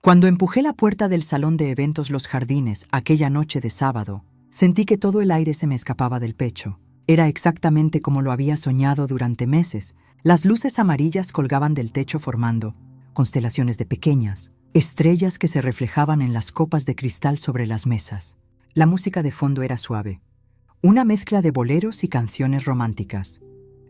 Cuando empujé la puerta del salón de eventos Los Jardines aquella noche de sábado, sentí que todo el aire se me escapaba del pecho. Era exactamente como lo había soñado durante meses. Las luces amarillas colgaban del techo formando constelaciones de pequeñas estrellas que se reflejaban en las copas de cristal sobre las mesas. La música de fondo era suave, una mezcla de boleros y canciones románticas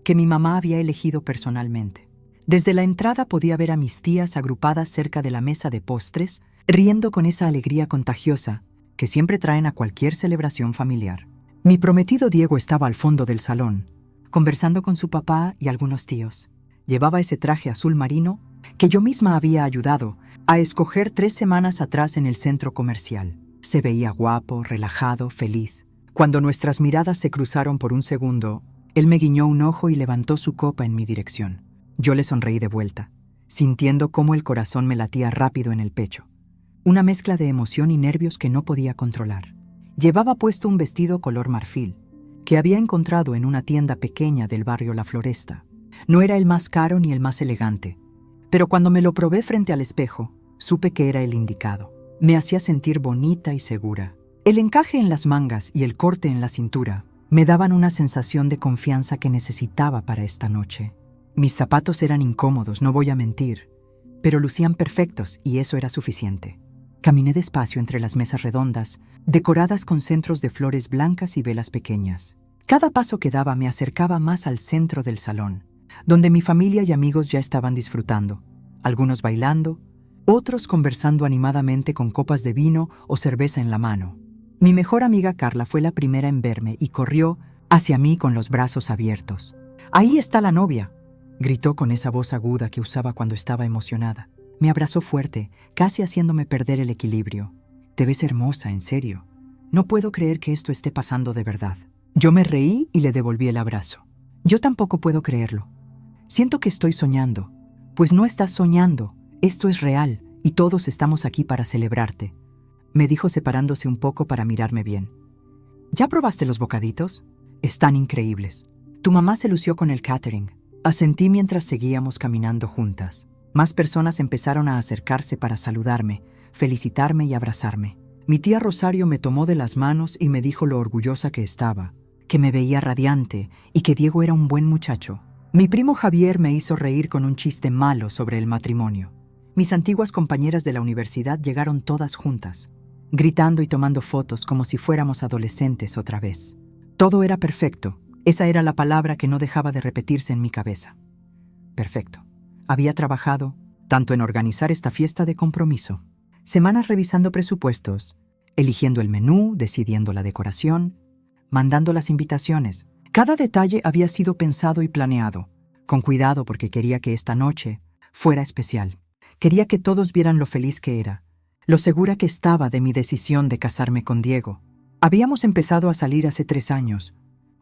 que mi mamá había elegido personalmente. Desde la entrada podía ver a mis tías agrupadas cerca de la mesa de postres, riendo con esa alegría contagiosa que siempre traen a cualquier celebración familiar. Mi prometido Diego estaba al fondo del salón, conversando con su papá y algunos tíos. Llevaba ese traje azul marino que yo misma había ayudado a escoger 3 semanas atrás en el centro comercial. Se veía guapo, relajado, feliz. Cuando nuestras miradas se cruzaron por un segundo, él me guiñó un ojo y levantó su copa en mi dirección. Yo le sonreí de vuelta, sintiendo cómo el corazón me latía rápido en el pecho. Una mezcla de emoción y nervios que no podía controlar. Llevaba puesto un vestido color marfil, que había encontrado en una tienda pequeña del barrio La Floresta. No era el más caro ni el más elegante, pero cuando me lo probé frente al espejo, supe que era el indicado. Me hacía sentir bonita y segura. El encaje en las mangas y el corte en la cintura me daban una sensación de confianza que necesitaba para esta noche. Mis zapatos eran incómodos, no voy a mentir, pero lucían perfectos y eso era suficiente. Caminé despacio entre las mesas redondas, decoradas con centros de flores blancas y velas pequeñas. Cada paso que daba me acercaba más al centro del salón, donde mi familia y amigos ya estaban disfrutando, algunos bailando, otros conversando animadamente con copas de vino o cerveza en la mano. Mi mejor amiga Carla fue la primera en verme y corrió hacia mí con los brazos abiertos. «¡Ahí está la novia!», gritó con esa voz aguda que usaba cuando estaba emocionada. Me abrazó fuerte, casi haciéndome perder el equilibrio. «Te ves hermosa, en serio. No puedo creer que esto esté pasando de verdad». Yo me reí y le devolví el abrazo. «Yo tampoco puedo creerlo. Siento que estoy soñando». «Pues no estás soñando, esto es real y todos estamos aquí para celebrarte», me dijo separándose un poco para mirarme bien. «¿Ya probaste los bocaditos? Están increíbles. Tu mamá se lució con el catering». Asentí mientras seguíamos caminando juntas. Más personas empezaron a acercarse para saludarme, felicitarme y abrazarme. Mi tía Rosario me tomó de las manos y me dijo lo orgullosa que estaba, que me veía radiante y que Diego era un buen muchacho. Mi primo Javier me hizo reír con un chiste malo sobre el matrimonio. Mis antiguas compañeras de la universidad llegaron todas juntas, gritando y tomando fotos como si fuéramos adolescentes otra vez. Todo era perfecto. Esa era la palabra que no dejaba de repetirse en mi cabeza. Perfecto. Había trabajado tanto en organizar esta fiesta de compromiso, semanas revisando presupuestos, eligiendo el menú, decidiendo la decoración, mandando las invitaciones. Cada detalle había sido pensado y planeado, con cuidado porque quería que esta noche fuera especial. Quería que todos vieran lo feliz que era, lo segura que estaba de mi decisión de casarme con Diego. Habíamos empezado a salir hace 3 años,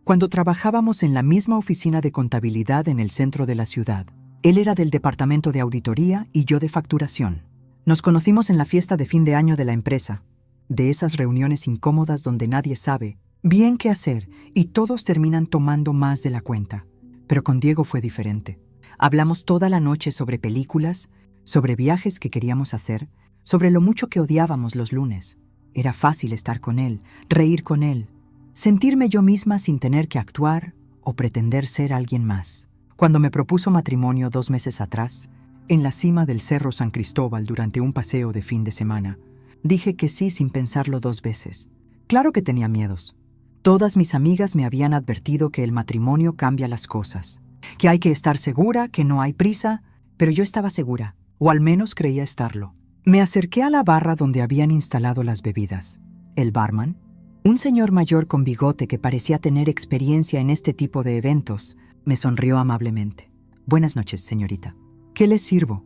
cuando trabajábamos en la misma oficina de contabilidad en el centro de la ciudad. Él era del departamento de auditoría y yo de facturación. Nos conocimos en la fiesta de fin de año de la empresa, de esas reuniones incómodas donde nadie sabe bien qué hacer y todos terminan tomando más de la cuenta. Pero con Diego fue diferente. Hablamos toda la noche sobre películas, sobre viajes que queríamos hacer, sobre lo mucho que odiábamos los lunes. Era fácil estar con él, reír con él, sentirme yo misma sin tener que actuar o pretender ser alguien más. Cuando me propuso matrimonio 2 meses atrás, en la cima del Cerro San Cristóbal durante un paseo de fin de semana, dije que sí sin pensarlo 2 veces. Claro que tenía miedos. Todas mis amigas me habían advertido que el matrimonio cambia las cosas, que hay que estar segura, que no hay prisa, pero yo estaba segura, o al menos creía estarlo. Me acerqué a la barra donde habían instalado las bebidas. El barman, un señor mayor con bigote que parecía tener experiencia en este tipo de eventos, me sonrió amablemente. «Buenas noches, señorita. ¿Qué le sirvo?»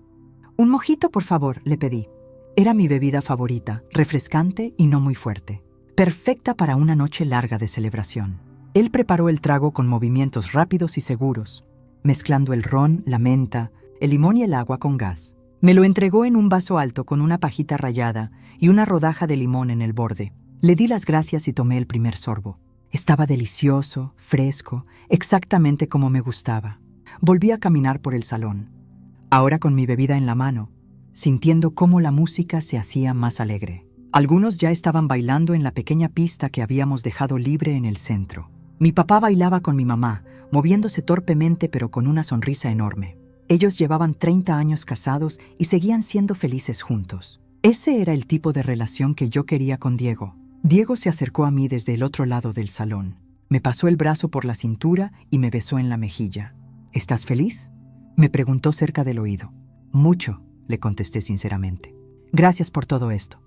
«Un mojito, por favor», le pedí. Era mi bebida favorita, refrescante y no muy fuerte. Perfecta para una noche larga de celebración. Él preparó el trago con movimientos rápidos y seguros, mezclando el ron, la menta, el limón y el agua con gas. Me lo entregó en un vaso alto con una pajita rallada y una rodaja de limón en el borde. Le di las gracias y tomé el primer sorbo. Estaba delicioso, fresco, exactamente como me gustaba. Volví a caminar por el salón, ahora con mi bebida en la mano, sintiendo cómo la música se hacía más alegre. Algunos ya estaban bailando en la pequeña pista que habíamos dejado libre en el centro. Mi papá bailaba con mi mamá, moviéndose torpemente pero con una sonrisa enorme. Ellos llevaban 30 años casados y seguían siendo felices juntos. Ese era el tipo de relación que yo quería con Diego. Diego se acercó a mí desde el otro lado del salón. Me pasó el brazo por la cintura y me besó en la mejilla. ¿Estás feliz?, me preguntó cerca del oído. Mucho, le contesté sinceramente. Gracias por todo esto.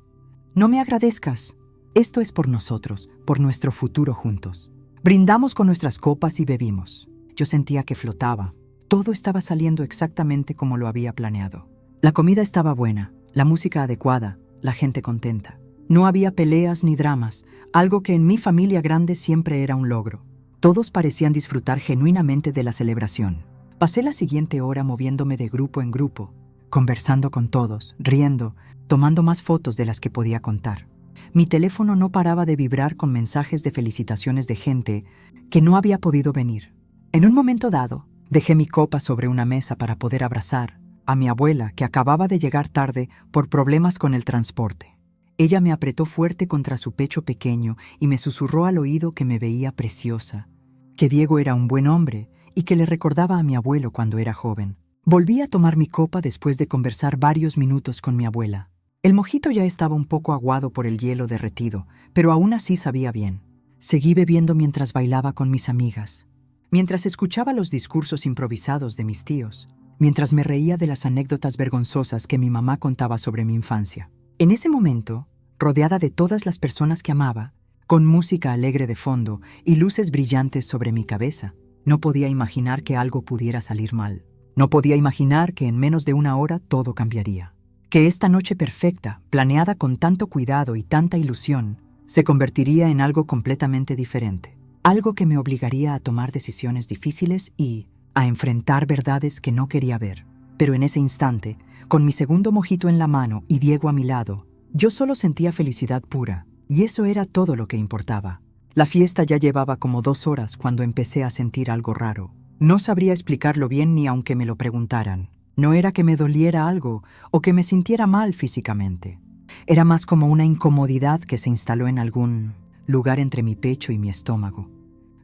No me agradezcas. Esto es por nosotros, por nuestro futuro juntos. Brindamos con nuestras copas y bebimos. Yo sentía que flotaba. Todo estaba saliendo exactamente como lo había planeado. La comida estaba buena, la música adecuada, la gente contenta. No había peleas ni dramas, algo que en mi familia grande siempre era un logro. Todos parecían disfrutar genuinamente de la celebración. Pasé la siguiente hora moviéndome de grupo en grupo, conversando con todos, riendo, tomando más fotos de las que podía contar. Mi teléfono no paraba de vibrar con mensajes de felicitaciones de gente que no había podido venir. En un momento dado, dejé mi copa sobre una mesa para poder abrazar a mi abuela, que acababa de llegar tarde por problemas con el transporte. Ella me apretó fuerte contra su pecho pequeño y me susurró al oído que me veía preciosa, que Diego era un buen hombre y que le recordaba a mi abuelo cuando era joven. Volví a tomar mi copa después de conversar varios minutos con mi abuela. El mojito ya estaba un poco aguado por el hielo derretido, pero aún así sabía bien. Seguí bebiendo mientras bailaba con mis amigas, mientras escuchaba los discursos improvisados de mis tíos, mientras me reía de las anécdotas vergonzosas que mi mamá contaba sobre mi infancia. En ese momento, rodeada de todas las personas que amaba, con música alegre de fondo y luces brillantes sobre mi cabeza, no podía imaginar que algo pudiera salir mal. No podía imaginar que en menos de una hora todo cambiaría. Que esta noche perfecta, planeada con tanto cuidado y tanta ilusión, se convertiría en algo completamente diferente. Algo que me obligaría a tomar decisiones difíciles y a enfrentar verdades que no quería ver. Pero en ese instante, con mi segundo mojito en la mano y Diego a mi lado, yo solo sentía felicidad pura, y eso era todo lo que importaba. La fiesta ya llevaba como 2 horas cuando empecé a sentir algo raro. No sabría explicarlo bien ni aunque me lo preguntaran. No era que me doliera algo o que me sintiera mal físicamente. Era más como una incomodidad que se instaló en algún lugar entre mi pecho y mi estómago.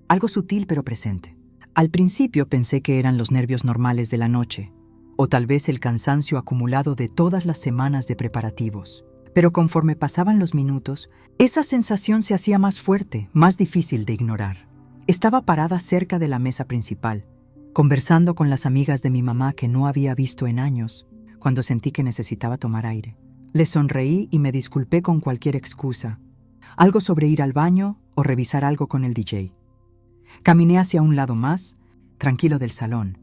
Algo sutil pero presente. Al principio pensé que eran los nervios normales de la noche, o tal vez el cansancio acumulado de todas las semanas de preparativos. Pero conforme pasaban los minutos, esa sensación se hacía más fuerte, más difícil de ignorar. Estaba parada cerca de la mesa principal, conversando con las amigas de mi mamá que no había visto en años, cuando sentí que necesitaba tomar aire. Les sonreí y me disculpé con cualquier excusa, algo sobre ir al baño o revisar algo con el DJ. Caminé hacia un lado más, tranquilo del salón,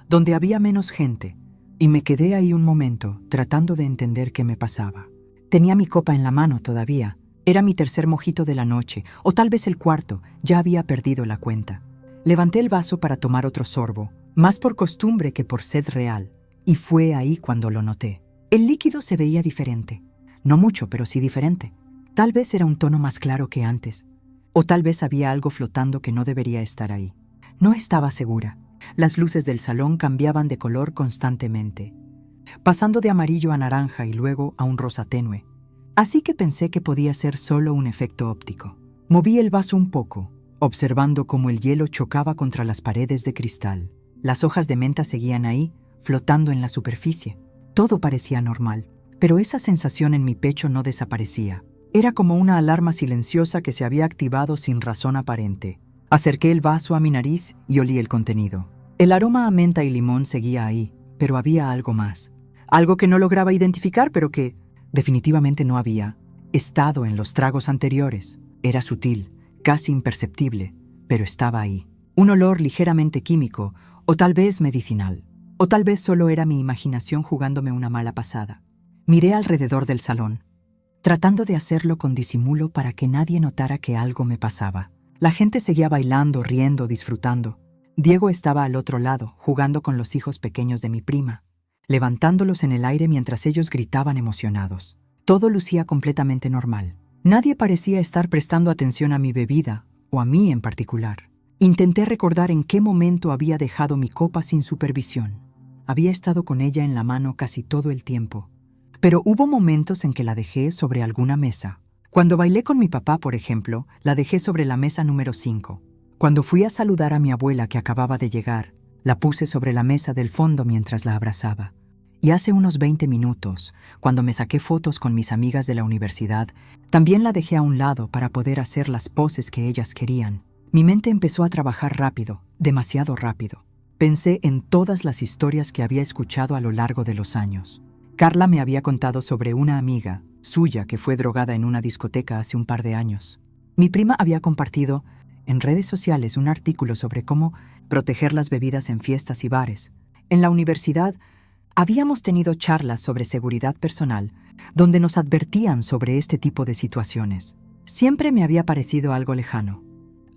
donde había menos gente, y me quedé ahí un momento tratando de entender qué me pasaba. Tenía mi copa en la mano todavía. Era mi tercer mojito de la noche, o tal vez el cuarto, ya había perdido la cuenta. Levanté el vaso para tomar otro sorbo, más por costumbre que por sed real, y fue ahí cuando lo noté. El líquido se veía diferente. No mucho, pero sí diferente. Tal vez era un tono más claro que antes, o tal vez había algo flotando que no debería estar ahí. No estaba segura. Las luces del salón cambiaban de color constantemente, pasando de amarillo a naranja y luego a un rosa tenue. Así que pensé que podía ser solo un efecto óptico. Moví el vaso un poco, observando cómo el hielo chocaba contra las paredes de cristal. Las hojas de menta seguían ahí, flotando en la superficie. Todo parecía normal, pero esa sensación en mi pecho no desaparecía. Era como una alarma silenciosa que se había activado sin razón aparente. Acerqué el vaso a mi nariz y olí el contenido. El aroma a menta y limón seguía ahí, pero había algo más. Algo que no lograba identificar, pero que definitivamente no había estado en los tragos anteriores. Era sutil, casi imperceptible, pero estaba ahí. Un olor ligeramente químico, o tal vez medicinal. O tal vez solo era mi imaginación jugándome una mala pasada. Miré alrededor del salón, tratando de hacerlo con disimulo para que nadie notara que algo me pasaba. La gente seguía bailando, riendo, disfrutando. Diego estaba al otro lado, jugando con los hijos pequeños de mi prima, levantándolos en el aire mientras ellos gritaban emocionados. Todo lucía completamente normal. Nadie parecía estar prestando atención a mi bebida, o a mí en particular. Intenté recordar en qué momento había dejado mi copa sin supervisión. Había estado con ella en la mano casi todo el tiempo, pero hubo momentos en que la dejé sobre alguna mesa. Cuando bailé con mi papá, por ejemplo, la dejé sobre la mesa número 5. Cuando fui a saludar a mi abuela que acababa de llegar, la puse sobre la mesa del fondo mientras la abrazaba. Y hace unos 20 minutos, cuando me saqué fotos con mis amigas de la universidad, también la dejé a un lado para poder hacer las poses que ellas querían. Mi mente empezó a trabajar rápido, demasiado rápido. Pensé en todas las historias que había escuchado a lo largo de los años. Carla me había contado sobre una amiga suya que fue drogada en una discoteca hace un par de años. Mi prima había compartido en redes sociales un artículo sobre cómo proteger las bebidas en fiestas y bares. En la universidad, habíamos tenido charlas sobre seguridad personal, donde nos advertían sobre este tipo de situaciones. Siempre me había parecido algo lejano,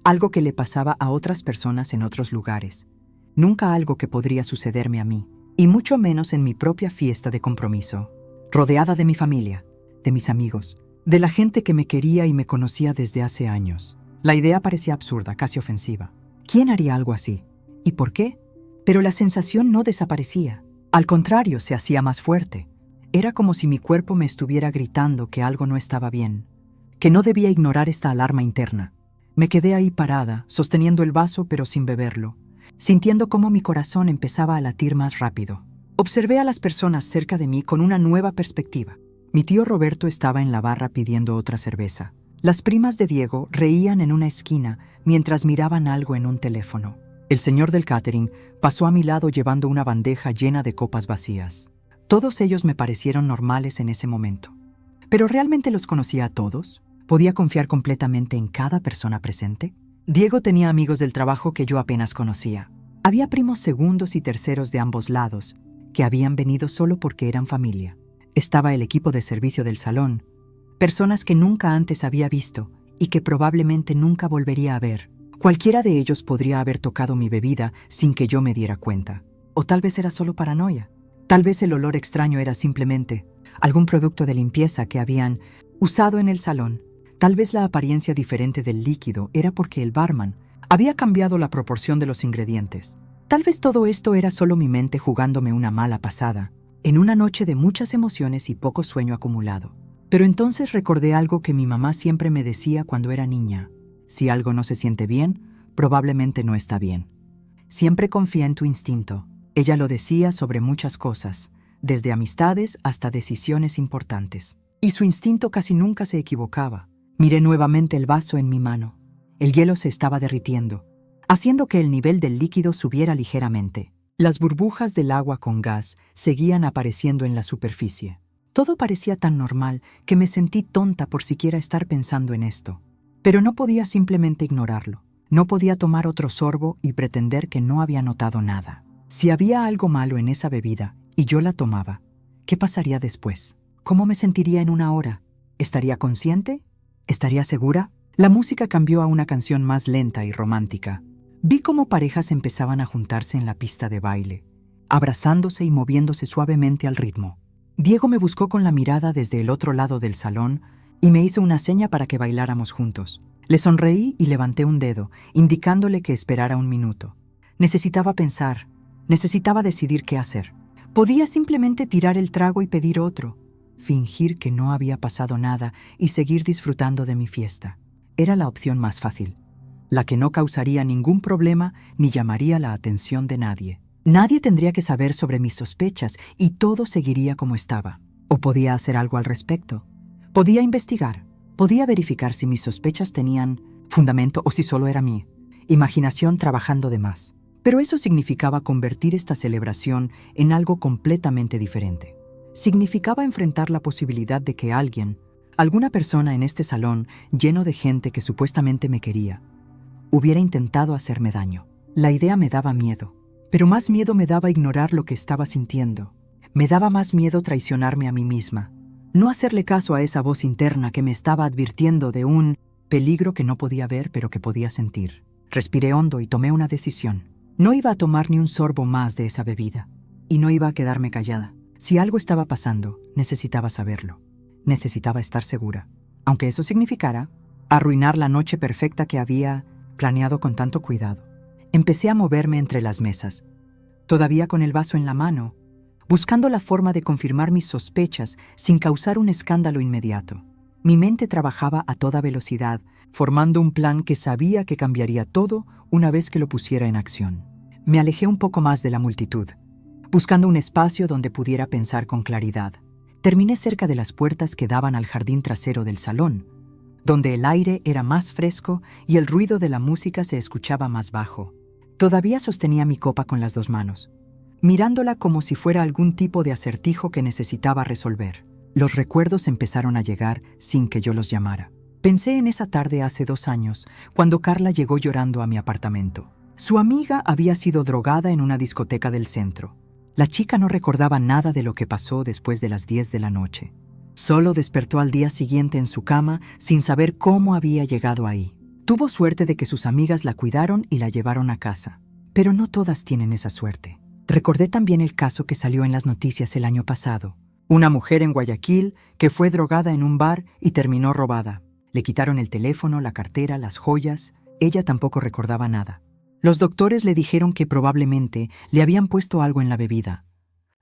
algo que le pasaba a otras personas en otros lugares, nunca algo que podría sucederme a mí, y mucho menos en mi propia fiesta de compromiso, rodeada de mi familia, de mis amigos, de la gente que me quería y me conocía desde hace años. La idea parecía absurda, casi ofensiva. ¿Quién haría algo así? ¿Y por qué? Pero la sensación no desaparecía. Al contrario, se hacía más fuerte. Era como si mi cuerpo me estuviera gritando que algo no estaba bien, que no debía ignorar esta alarma interna. Me quedé ahí parada, sosteniendo el vaso pero sin beberlo, sintiendo cómo mi corazón empezaba a latir más rápido. Observé a las personas cerca de mí con una nueva perspectiva. Mi tío Roberto estaba en la barra pidiendo otra cerveza. Las primas de Diego reían en una esquina mientras miraban algo en un teléfono. El señor del catering pasó a mi lado llevando una bandeja llena de copas vacías. Todos ellos me parecieron normales en ese momento. ¿Pero realmente los conocía a todos? ¿Podía confiar completamente en cada persona presente? Diego tenía amigos del trabajo que yo apenas conocía. Había primos segundos y terceros de ambos lados, que habían venido solo porque eran familia. Estaba el equipo de servicio del salón, personas que nunca antes había visto y que probablemente nunca volvería a ver. Cualquiera de ellos podría haber tocado mi bebida sin que yo me diera cuenta. O tal vez era solo paranoia. Tal vez el olor extraño era simplemente algún producto de limpieza que habían usado en el salón. Tal vez la apariencia diferente del líquido era porque el barman había cambiado la proporción de los ingredientes. Tal vez todo esto era solo mi mente jugándome una mala pasada, en una noche de muchas emociones y poco sueño acumulado. Pero entonces recordé algo que mi mamá siempre me decía cuando era niña. Si algo no se siente bien, probablemente no está bien. Siempre confía en tu instinto. Ella lo decía sobre muchas cosas, desde amistades hasta decisiones importantes. Y su instinto casi nunca se equivocaba. Miré nuevamente el vaso en mi mano. El hielo se estaba derritiendo, haciendo que el nivel del líquido subiera ligeramente. Las burbujas del agua con gas seguían apareciendo en la superficie. Todo parecía tan normal que me sentí tonta por siquiera estar pensando en esto. Pero no podía simplemente ignorarlo. No podía tomar otro sorbo y pretender que no había notado nada. Si había algo malo en esa bebida y yo la tomaba, ¿qué pasaría después? ¿Cómo me sentiría en una hora? ¿Estaría consciente? ¿Estaría segura? La música cambió a una canción más lenta y romántica. Vi cómo parejas empezaban a juntarse en la pista de baile, abrazándose y moviéndose suavemente al ritmo. Diego me buscó con la mirada desde el otro lado del salón y me hizo una seña para que bailáramos juntos. Le sonreí y levanté un dedo, indicándole que esperara un minuto. Necesitaba pensar, necesitaba decidir qué hacer. Podía simplemente tirar el trago y pedir otro, fingir que no había pasado nada y seguir disfrutando de mi fiesta. Era la opción más fácil, la que no causaría ningún problema ni llamaría la atención de nadie. Nadie tendría que saber sobre mis sospechas y todo seguiría como estaba. O podía hacer algo al respecto. Podía investigar. Podía verificar si mis sospechas tenían fundamento o si solo era mi imaginación trabajando de más. Pero eso significaba convertir esta celebración en algo completamente diferente. Significaba enfrentar la posibilidad de que alguna persona en este salón lleno de gente que supuestamente me quería, hubiera intentado hacerme daño. La idea me daba miedo, pero más miedo me daba ignorar lo que estaba sintiendo. Me daba más miedo traicionarme a mí misma, no hacerle caso a esa voz interna que me estaba advirtiendo de un peligro que no podía ver pero que podía sentir. Respiré hondo y tomé una decisión. No iba a tomar ni un sorbo más de esa bebida, y no iba a quedarme callada. Si algo estaba pasando, necesitaba saberlo. Necesitaba estar segura, aunque eso significara arruinar la noche perfecta que había planeado con tanto cuidado. Empecé a moverme entre las mesas, todavía con el vaso en la mano, buscando la forma de confirmar mis sospechas sin causar un escándalo inmediato. Mi mente trabajaba a toda velocidad, formando un plan que sabía que cambiaría todo una vez que lo pusiera en acción. Me alejé un poco más de la multitud, buscando un espacio donde pudiera pensar con claridad. Terminé cerca de las puertas que daban al jardín trasero del salón, donde el aire era más fresco y el ruido de la música se escuchaba más bajo. Todavía sostenía mi copa con las dos manos, mirándola como si fuera algún tipo de acertijo que necesitaba resolver. Los recuerdos empezaron a llegar sin que yo los llamara. Pensé en esa tarde hace 2 años, cuando Carla llegó llorando a mi apartamento. Su amiga había sido drogada en una discoteca del centro. La chica no recordaba nada de lo que pasó después de las 10 de la noche. Solo despertó al día siguiente en su cama sin saber cómo había llegado ahí. Tuvo suerte de que sus amigas la cuidaron y la llevaron a casa. Pero no todas tienen esa suerte. Recordé también el caso que salió en las noticias el año pasado. Una mujer en Guayaquil que fue drogada en un bar y terminó robada. Le quitaron el teléfono, la cartera, las joyas. Ella tampoco recordaba nada. Los doctores le dijeron que probablemente le habían puesto algo en la bebida,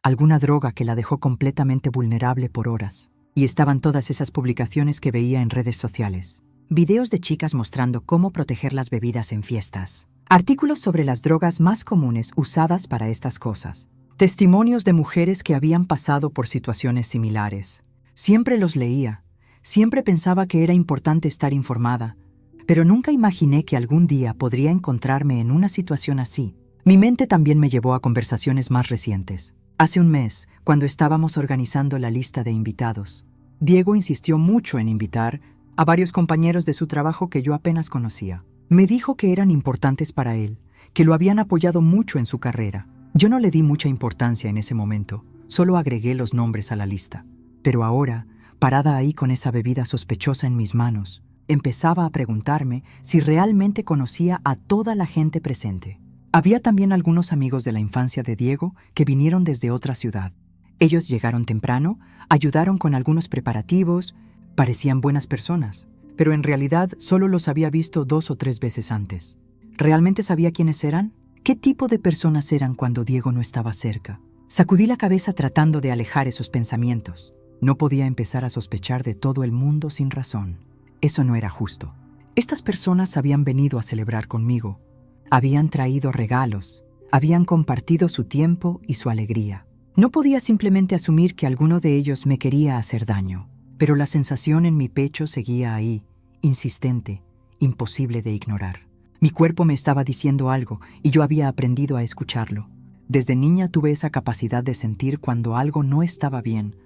alguna droga que la dejó completamente vulnerable por horas. Y estaban todas esas publicaciones que veía en redes sociales. Videos de chicas mostrando cómo proteger las bebidas en fiestas. Artículos sobre las drogas más comunes usadas para estas cosas. Testimonios de mujeres que habían pasado por situaciones similares. Siempre los leía. Siempre pensaba que era importante estar informada. Pero nunca imaginé que algún día podría encontrarme en una situación así. Mi mente también me llevó a conversaciones más recientes. Hace un mes, cuando estábamos organizando la lista de invitados, Diego insistió mucho en invitar a varios compañeros de su trabajo que yo apenas conocía. Me dijo que eran importantes para él, que lo habían apoyado mucho en su carrera. Yo no le di mucha importancia en ese momento, solo agregué los nombres a la lista. Pero ahora, parada ahí con esa bebida sospechosa en mis manos, empezaba a preguntarme si realmente conocía a toda la gente presente. Había también algunos amigos de la infancia de Diego que vinieron desde otra ciudad. Ellos llegaron temprano, ayudaron con algunos preparativos, parecían buenas personas, pero en realidad solo los había visto 2 o 3 veces antes. ¿Realmente sabía quiénes eran? ¿Qué tipo de personas eran cuando Diego no estaba cerca? Sacudí la cabeza tratando de alejar esos pensamientos. No podía empezar a sospechar de todo el mundo sin razón. Eso no era justo. Estas personas habían venido a celebrar conmigo. Habían traído regalos. Habían compartido su tiempo y su alegría. No podía simplemente asumir que alguno de ellos me quería hacer daño. Pero la sensación en mi pecho seguía ahí, insistente, imposible de ignorar. Mi cuerpo me estaba diciendo algo y yo había aprendido a escucharlo. Desde niña tuve esa capacidad de sentir cuando algo no estaba bien,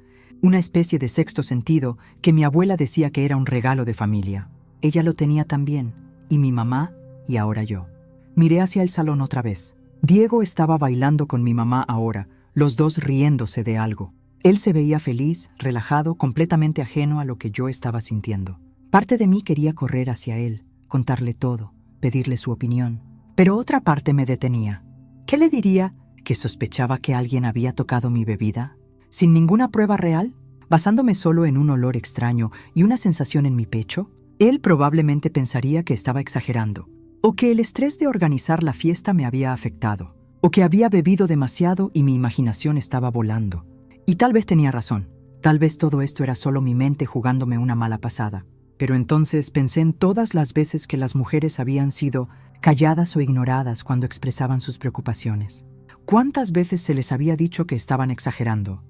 una especie de sexto sentido que mi abuela decía que era un regalo de familia. Ella lo tenía también, y mi mamá, y ahora yo. Miré hacia el salón otra vez. Diego estaba bailando con mi mamá ahora, los dos riéndose de algo. Él se veía feliz, relajado, completamente ajeno a lo que yo estaba sintiendo. Parte de mí quería correr hacia él, contarle todo, pedirle su opinión. Pero otra parte me detenía. ¿Qué le diría? ¿Que sospechaba que alguien había tocado mi bebida? ¿Sin ninguna prueba real? ¿Basándome solo en un olor extraño y una sensación en mi pecho? Él probablemente pensaría que estaba exagerando, o que el estrés de organizar la fiesta me había afectado, o que había bebido demasiado y mi imaginación estaba volando. Y tal vez tenía razón. Tal vez todo esto era solo mi mente jugándome una mala pasada. Pero entonces pensé en todas las veces que las mujeres habían sido calladas o ignoradas cuando expresaban sus preocupaciones. ¿Cuántas veces se les había dicho que estaban exagerando?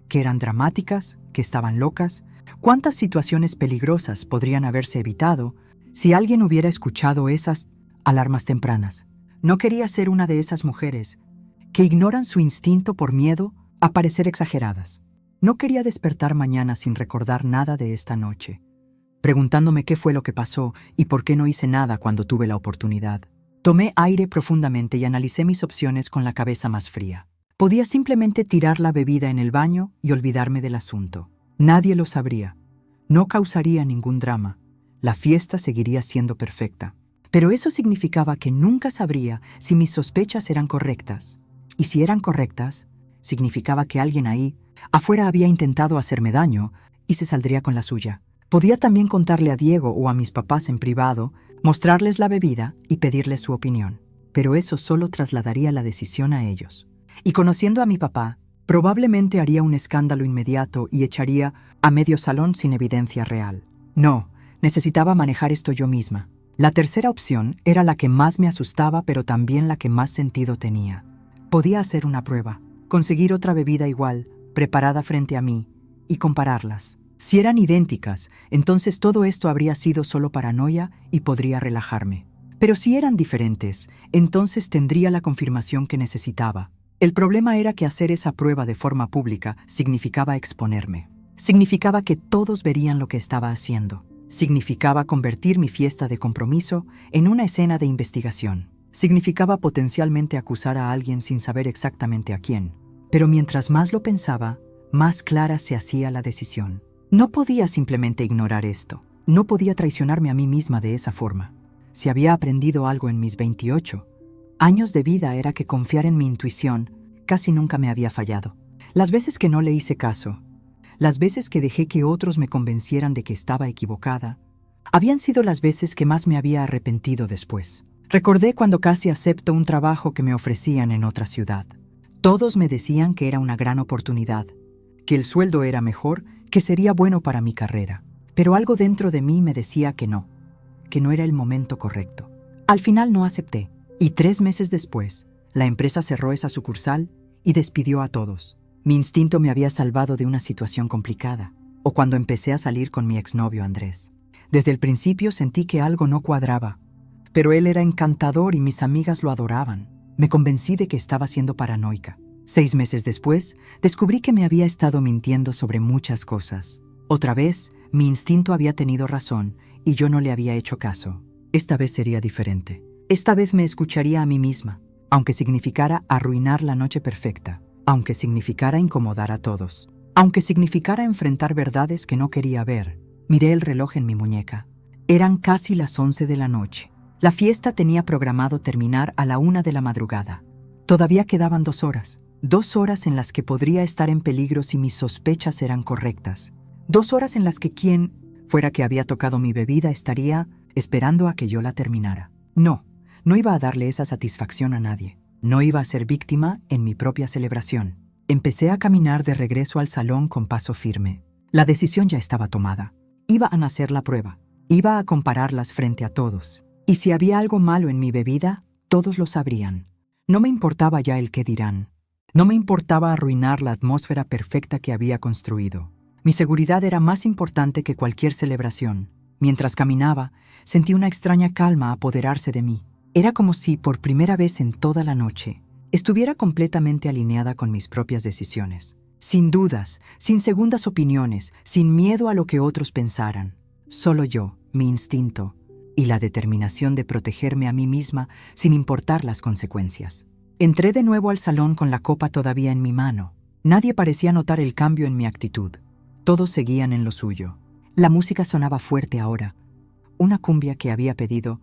¿Que eran dramáticas? ¿Que estaban locas? ¿Cuántas situaciones peligrosas podrían haberse evitado si alguien hubiera escuchado esas alarmas tempranas? No quería ser una de esas mujeres que ignoran su instinto por miedo a parecer exageradas. No quería despertar mañana sin recordar nada de esta noche, preguntándome qué fue lo que pasó y por qué no hice nada cuando tuve la oportunidad. Tomé aire profundamente y analicé mis opciones con la cabeza más fría. Podía simplemente tirar la bebida en el baño y olvidarme del asunto. Nadie lo sabría. No causaría ningún drama. La fiesta seguiría siendo perfecta. Pero eso significaba que nunca sabría si mis sospechas eran correctas. Y si eran correctas, significaba que alguien ahí, afuera, había intentado hacerme daño y se saldría con la suya. Podía también contarle a Diego o a mis papás en privado, mostrarles la bebida y pedirles su opinión. Pero eso solo trasladaría la decisión a ellos. Y conociendo a mi papá, Probablemente haría un escándalo inmediato y echaría a medio salón sin evidencia real. No, necesitaba manejar esto yo misma. La tercera opción era la que más me asustaba, pero también la que más sentido tenía. Podía hacer una prueba, conseguir otra bebida igual, preparada frente a mí, y compararlas. Si eran idénticas, entonces todo esto habría sido solo paranoia y podría relajarme. Pero si eran diferentes, entonces tendría la confirmación que necesitaba. El problema era que hacer esa prueba de forma pública significaba exponerme. Significaba que todos verían lo que estaba haciendo. Significaba convertir mi fiesta de compromiso en una escena de investigación. Significaba potencialmente acusar a alguien sin saber exactamente a quién. Pero mientras más lo pensaba, más clara se hacía la decisión. No podía simplemente ignorar esto. No podía traicionarme a mí misma de esa forma. Si había aprendido algo en mis 28 años de vida era que confiar en mi intuición casi nunca me había fallado. Las veces que no le hice caso, las veces que dejé que otros me convencieran de que estaba equivocada, habían sido las veces que más me había arrepentido después. Recordé cuando casi acepto un trabajo que me ofrecían en otra ciudad. Todos me decían que era una gran oportunidad, que el sueldo era mejor, que sería bueno para mi carrera. Pero algo dentro de mí me decía que no era el momento correcto. Al final no acepté, y 3 meses después, la empresa cerró esa sucursal y despidió a todos. Mi instinto me había salvado de una situación complicada, o cuando empecé a salir con mi exnovio Andrés. Desde el principio sentí que algo no cuadraba, pero él era encantador y mis amigas lo adoraban. Me convencí de que estaba siendo paranoica. 6 meses después, descubrí que me había estado mintiendo sobre muchas cosas. Otra vez, mi instinto había tenido razón y yo no le había hecho caso. Esta vez sería diferente. Esta vez me escucharía a mí misma, aunque significara arruinar la noche perfecta, aunque significara incomodar a todos, aunque significara enfrentar verdades que no quería ver. Miré el reloj en mi muñeca. Eran casi las 11 de la noche. La fiesta tenía programado terminar a la 1 de la madrugada. Todavía quedaban 2 horas. 2 horas en las que podría estar en peligro si mis sospechas eran correctas. 2 horas en las que quien fuera que había tocado mi bebida estaría esperando a que yo la terminara. No iba a darle esa satisfacción a nadie. No iba a ser víctima en mi propia celebración. Empecé a caminar de regreso al salón con paso firme. La decisión ya estaba tomada. Iba a hacer la prueba. Iba a compararlas frente a todos. Y si había algo malo en mi bebida, todos lo sabrían. No me importaba ya el qué dirán. No me importaba arruinar la atmósfera perfecta que había construido. Mi seguridad era más importante que cualquier celebración. Mientras caminaba, sentí una extraña calma apoderarse de mí. Era como si, por primera vez en toda la noche, estuviera completamente alineada con mis propias decisiones. Sin dudas, sin segundas opiniones, sin miedo a lo que otros pensaran. Solo yo, mi instinto, y la determinación de protegerme a mí misma sin importar las consecuencias. Entré de nuevo al salón con la copa todavía en mi mano. Nadie parecía notar el cambio en mi actitud. Todos seguían en lo suyo. La música sonaba fuerte ahora, una cumbia que había pedido,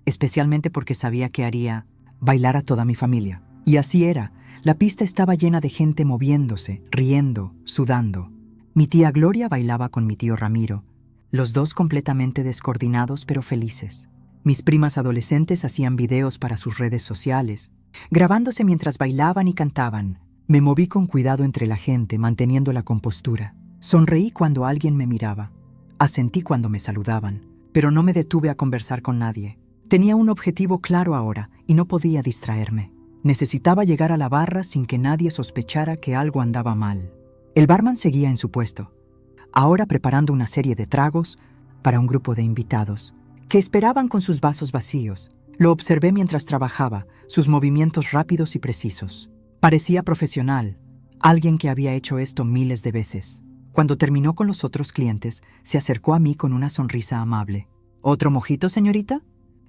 especialmente porque sabía que haría bailar a toda mi familia. Y así era, la pista estaba llena de gente moviéndose, riendo, sudando. Mi tía Gloria bailaba con mi tío Ramiro, los dos completamente descoordinados pero felices. Mis primas adolescentes hacían videos para sus redes sociales, grabándose mientras bailaban y cantaban. Me moví con cuidado entre la gente, manteniendo la compostura. Sonreí cuando alguien me miraba. Asentí cuando me saludaban, pero no me detuve a conversar con nadie. Tenía un objetivo claro ahora y no podía distraerme. Necesitaba llegar a la barra sin que nadie sospechara que algo andaba mal. El barman seguía en su puesto, ahora preparando una serie de tragos para un grupo de invitados, que esperaban con sus vasos vacíos. Lo observé mientras trabajaba, sus movimientos rápidos y precisos. Parecía profesional, alguien que había hecho esto miles de veces. Cuando terminó con los otros clientes, se acercó a mí con una sonrisa amable. ¿Otro mojito, señorita?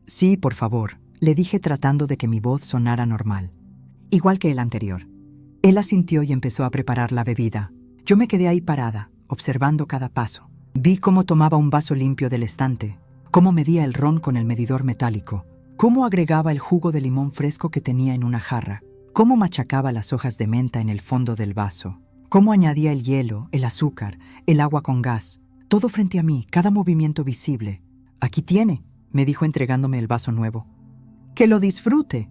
Sí, por favor, le dije tratando de que mi voz sonara normal, igual que el anterior. Él asintió y empezó a preparar la bebida. Yo me quedé ahí parada, observando cada paso. Vi cómo tomaba un vaso limpio del estante, cómo medía el ron con el medidor metálico, cómo agregaba el jugo de limón fresco que tenía en una jarra, cómo machacaba las hojas de menta en el fondo del vaso, cómo añadía el hielo, el azúcar, el agua con gas, todo frente a mí, cada movimiento visible. «Aquí tiene», me dijo entregándome el vaso nuevo. «Que lo disfrute».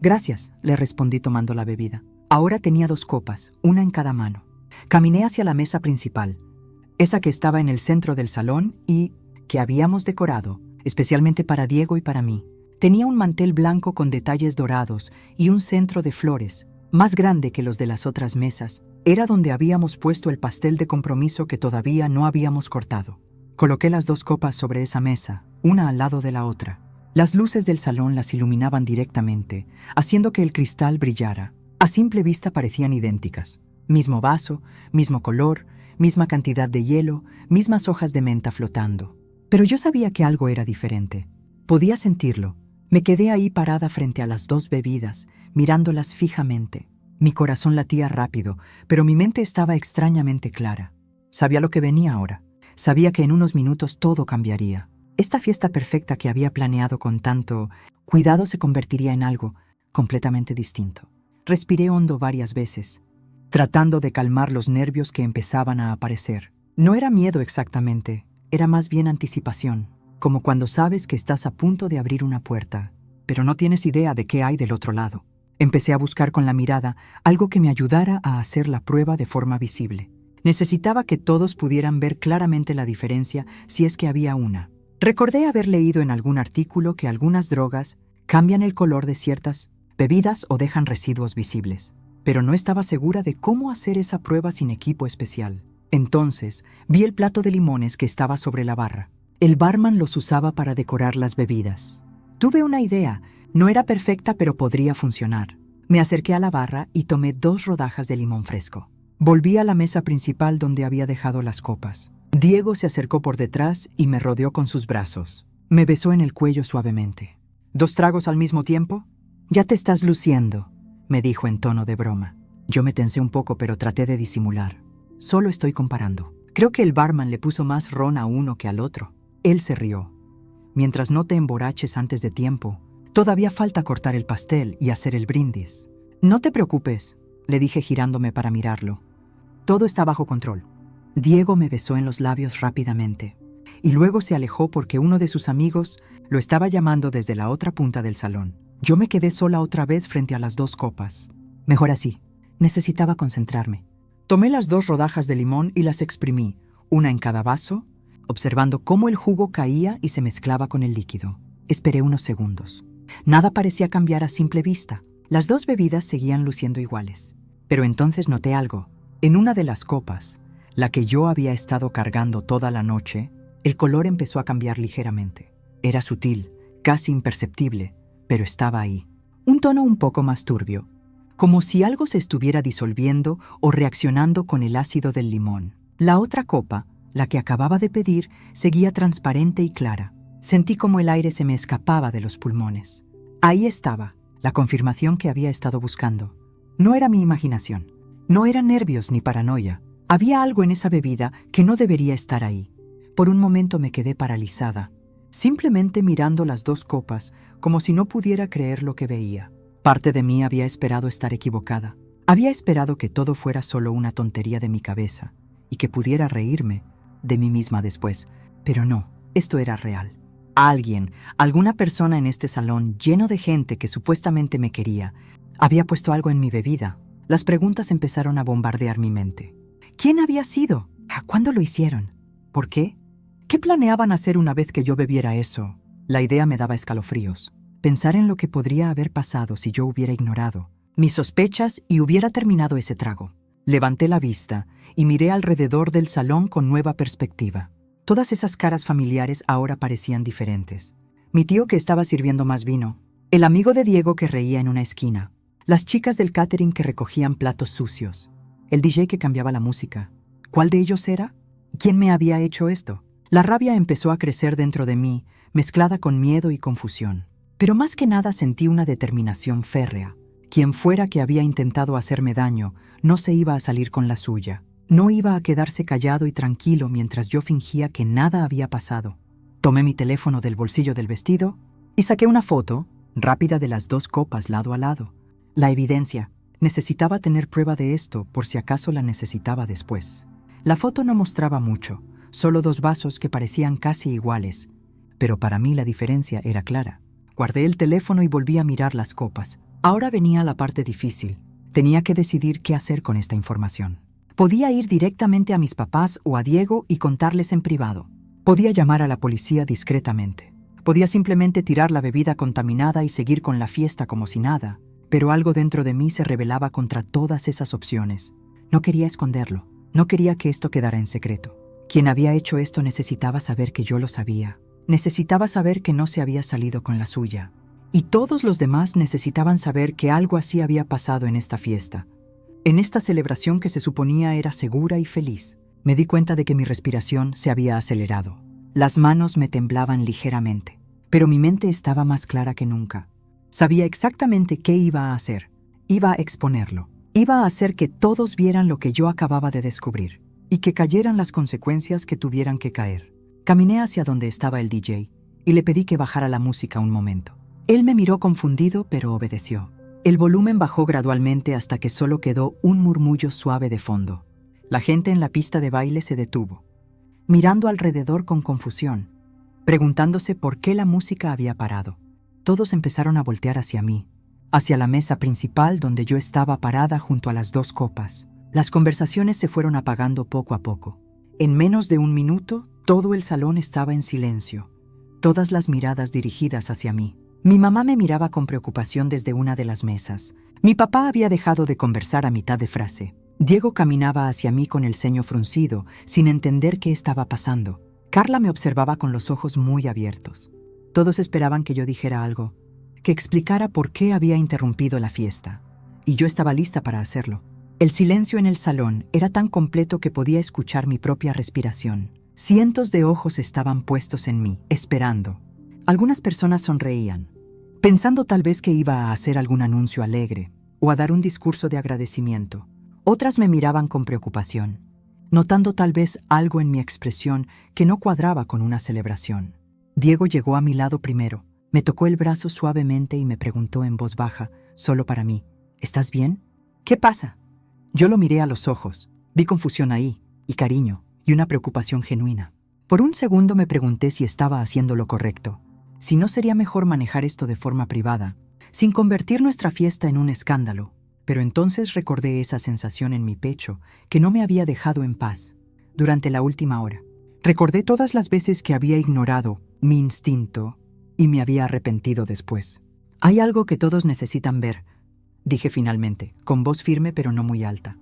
«Gracias», le respondí tomando la bebida. Ahora tenía 2 copas, una en cada mano. Caminé hacia la mesa principal, esa que estaba en el centro del salón y que habíamos decorado, especialmente para Diego y para mí. Tenía un mantel blanco con detalles dorados y un centro de flores, más grande que los de las otras mesas. Era donde habíamos puesto el pastel de compromiso que todavía no habíamos cortado. Coloqué las 2 copas sobre esa mesa, una al lado de la otra. Las luces del salón las iluminaban directamente, haciendo que el cristal brillara. A simple vista parecían idénticas. Mismo vaso, mismo color, misma cantidad de hielo, mismas hojas de menta flotando. Pero yo sabía que algo era diferente. Podía sentirlo. Me quedé ahí parada frente a las 2 bebidas, mirándolas fijamente. Mi corazón latía rápido, pero mi mente estaba extrañamente clara. Sabía lo que venía ahora. Sabía que en unos minutos todo cambiaría. Esta fiesta perfecta que había planeado con tanto cuidado se convertiría en algo completamente distinto. Respiré hondo varias veces, tratando de calmar los nervios que empezaban a aparecer. No era miedo exactamente, era más bien anticipación, como cuando sabes que estás a punto de abrir una puerta, pero no tienes idea de qué hay del otro lado. Empecé a buscar con la mirada algo que me ayudara a hacer la prueba de forma visible. Necesitaba que todos pudieran ver claramente la diferencia si es que había una. Recordé haber leído en algún artículo que algunas drogas cambian el color de ciertas bebidas o dejan residuos visibles, pero no estaba segura de cómo hacer esa prueba sin equipo especial. Entonces, vi el plato de limones que estaba sobre la barra. El barman los usaba para decorar las bebidas. Tuve una idea. No era perfecta, pero podría funcionar. Me acerqué a la barra y tomé 2 rodajas de limón fresco. Volví a la mesa principal donde había dejado las copas. Diego se acercó por detrás y me rodeó con sus brazos. Me besó en el cuello suavemente. ¿2 tragos al mismo tiempo? Ya te estás luciendo, me dijo en tono de broma. Yo me tensé un poco, pero traté de disimular. Solo estoy comparando. Creo que el barman le puso más ron a uno que al otro. Él se rió. Mientras no te emborraches antes de tiempo, todavía falta cortar el pastel y hacer el brindis. No te preocupes, le dije girándome para mirarlo. Todo está bajo control. Diego me besó en los labios rápidamente y luego se alejó porque uno de sus amigos lo estaba llamando desde la otra punta del salón. Yo me quedé sola otra vez frente a las 2 copas. Mejor así. Necesitaba concentrarme. Tomé las 2 rodajas de limón y las exprimí, una en cada vaso, observando cómo el jugo caía y se mezclaba con el líquido. Esperé unos segundos. Nada parecía cambiar a simple vista. Las 2 bebidas seguían luciendo iguales. Pero entonces noté algo. En una de las copas, la que yo había estado cargando toda la noche, el color empezó a cambiar ligeramente. Era sutil, casi imperceptible, pero estaba ahí. Un tono un poco más turbio, como si algo se estuviera disolviendo o reaccionando con el ácido del limón. La otra copa, la que acababa de pedir, seguía transparente y clara. Sentí como el aire se me escapaba de los pulmones. Ahí estaba, la confirmación que había estado buscando. No era mi imaginación. No eran nervios ni paranoia. Había algo en esa bebida que no debería estar ahí. Por un momento me quedé paralizada, simplemente mirando las 2 copas como si no pudiera creer lo que veía. Parte de mí había esperado estar equivocada. Había esperado que todo fuera solo una tontería de mi cabeza y que pudiera reírme de mí misma después. Pero no, esto era real. Alguna persona en este salón lleno de gente que supuestamente me quería, había puesto algo en mi bebida. Las preguntas empezaron a bombardear mi mente. ¿Quién había sido? ¿Cuándo lo hicieron? ¿Por qué? ¿Qué planeaban hacer una vez que yo bebiera eso? La idea me daba escalofríos. Pensar en lo que podría haber pasado si yo hubiera ignorado mis sospechas y hubiera terminado ese trago. Levanté la vista y miré alrededor del salón con nueva perspectiva. Todas esas caras familiares ahora parecían diferentes. Mi tío que estaba sirviendo más vino, el amigo de Diego que reía en una esquina, las chicas del catering que recogían platos sucios, el DJ que cambiaba la música. ¿Cuál de ellos era? ¿Quién me había hecho esto? La rabia empezó a crecer dentro de mí, mezclada con miedo y confusión. Pero más que nada sentí una determinación férrea. Quien fuera que había intentado hacerme daño, no se iba a salir con la suya. No iba a quedarse callado y tranquilo mientras yo fingía que nada había pasado. Tomé mi teléfono del bolsillo del vestido y saqué una foto rápida de las 2 copas lado a lado. La evidencia. Necesitaba tener prueba de esto por si acaso la necesitaba después. La foto no mostraba mucho, solo 2 vasos que parecían casi iguales, pero para mí la diferencia era clara. Guardé el teléfono y volví a mirar las copas. Ahora venía la parte difícil. Tenía que decidir qué hacer con esta información. Podía ir directamente a mis papás o a Diego y contarles en privado. Podía llamar a la policía discretamente. Podía simplemente tirar la bebida contaminada y seguir con la fiesta como si nada. Pero algo dentro de mí se rebelaba contra todas esas opciones. No quería esconderlo. No quería que esto quedara en secreto. Quien había hecho esto necesitaba saber que yo lo sabía. Necesitaba saber que no se había salido con la suya. Y todos los demás necesitaban saber que algo así había pasado en esta fiesta. En esta celebración que se suponía era segura y feliz, me di cuenta de que mi respiración se había acelerado. Las manos me temblaban ligeramente, pero mi mente estaba más clara que nunca. Sabía exactamente qué iba a hacer. Iba a exponerlo. Iba a hacer que todos vieran lo que yo acababa de descubrir y que cayeran las consecuencias que tuvieran que caer. Caminé hacia donde estaba el DJ y le pedí que bajara la música un momento. Él me miró confundido, pero obedeció. El volumen bajó gradualmente hasta que solo quedó un murmullo suave de fondo. La gente en la pista de baile se detuvo, mirando alrededor con confusión, preguntándose por qué la música había parado. Todos empezaron a voltear hacia mí, hacia la mesa principal donde yo estaba parada junto a las 2 copas. Las conversaciones se fueron apagando poco a poco. En menos de un minuto, todo el salón estaba en silencio, todas las miradas dirigidas hacia mí. Mi mamá me miraba con preocupación desde una de las mesas. Mi papá había dejado de conversar a mitad de frase. Diego caminaba hacia mí con el ceño fruncido, sin entender qué estaba pasando. Carla me observaba con los ojos muy abiertos. Todos esperaban que yo dijera algo, que explicara por qué había interrumpido la fiesta. Y yo estaba lista para hacerlo. El silencio en el salón era tan completo que podía escuchar mi propia respiración. Cientos de ojos estaban puestos en mí, esperando. Algunas personas sonreían, pensando tal vez que iba a hacer algún anuncio alegre o a dar un discurso de agradecimiento. Otras me miraban con preocupación, notando tal vez algo en mi expresión que no cuadraba con una celebración. Diego llegó a mi lado primero, me tocó el brazo suavemente y me preguntó en voz baja, solo para mí, ¿estás bien? ¿Qué pasa? Yo lo miré a los ojos, vi confusión ahí, y cariño, y una preocupación genuina. Por un segundo me pregunté si estaba haciendo lo correcto. Si no sería mejor manejar esto de forma privada, sin convertir nuestra fiesta en un escándalo. Pero entonces recordé esa sensación en mi pecho que no me había dejado en paz durante la última hora. Recordé todas las veces que había ignorado mi instinto y me había arrepentido después. Hay algo que todos necesitan ver, dije finalmente, con voz firme pero no muy alta.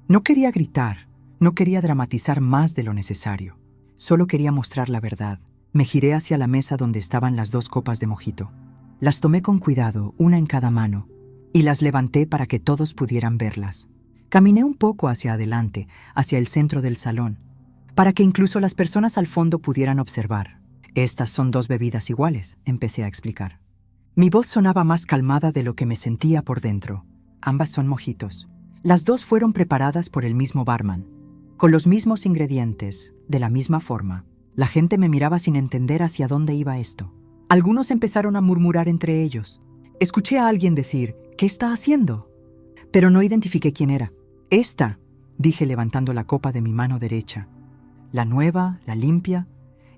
No quería gritar, no quería dramatizar más de lo necesario. Solo quería mostrar la verdad. Me giré hacia la mesa donde estaban las 2 copas de mojito. Las tomé con cuidado, una en cada mano, y las levanté para que todos pudieran verlas. Caminé un poco hacia adelante, hacia el centro del salón, para que incluso las personas al fondo pudieran observar. Estas son 2 bebidas iguales, empecé a explicar. Mi voz sonaba más calmada de lo que me sentía por dentro. Ambas son mojitos. Las 2 fueron preparadas por el mismo barman, con los mismos ingredientes, de la misma forma. La gente me miraba sin entender hacia dónde iba esto. Algunos empezaron a murmurar entre ellos. Escuché a alguien decir, ¿qué está haciendo? Pero no identifiqué quién era. Esta, dije levantando la copa de mi mano derecha. La nueva, la limpia,